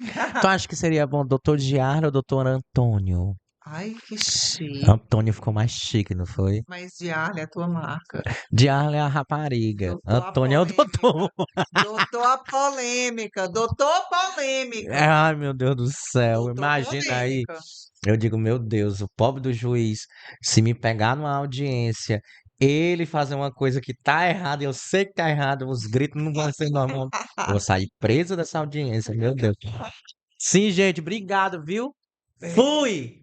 Tu acha que seria bom doutor Diário ou doutor Antônio? Ai, que chique. Antônio ficou mais chique, não foi? Mas Diarle é a tua marca. Diário é a rapariga. Doutor a Antônio é o doutor. polêmica. Doutor a polêmica. Doutor polêmica. Ai, meu Deus do céu. Doutor Imagina aí. polêmica. Eu digo, meu Deus, o pobre do juiz, se me pegar numa audiência, ele fazer uma coisa que tá errada, eu sei que tá errado, os gritos não vão ser normal. Eu vou sair preso dessa audiência, meu Deus. Sim, gente, obrigado, viu? Beijo. Fui!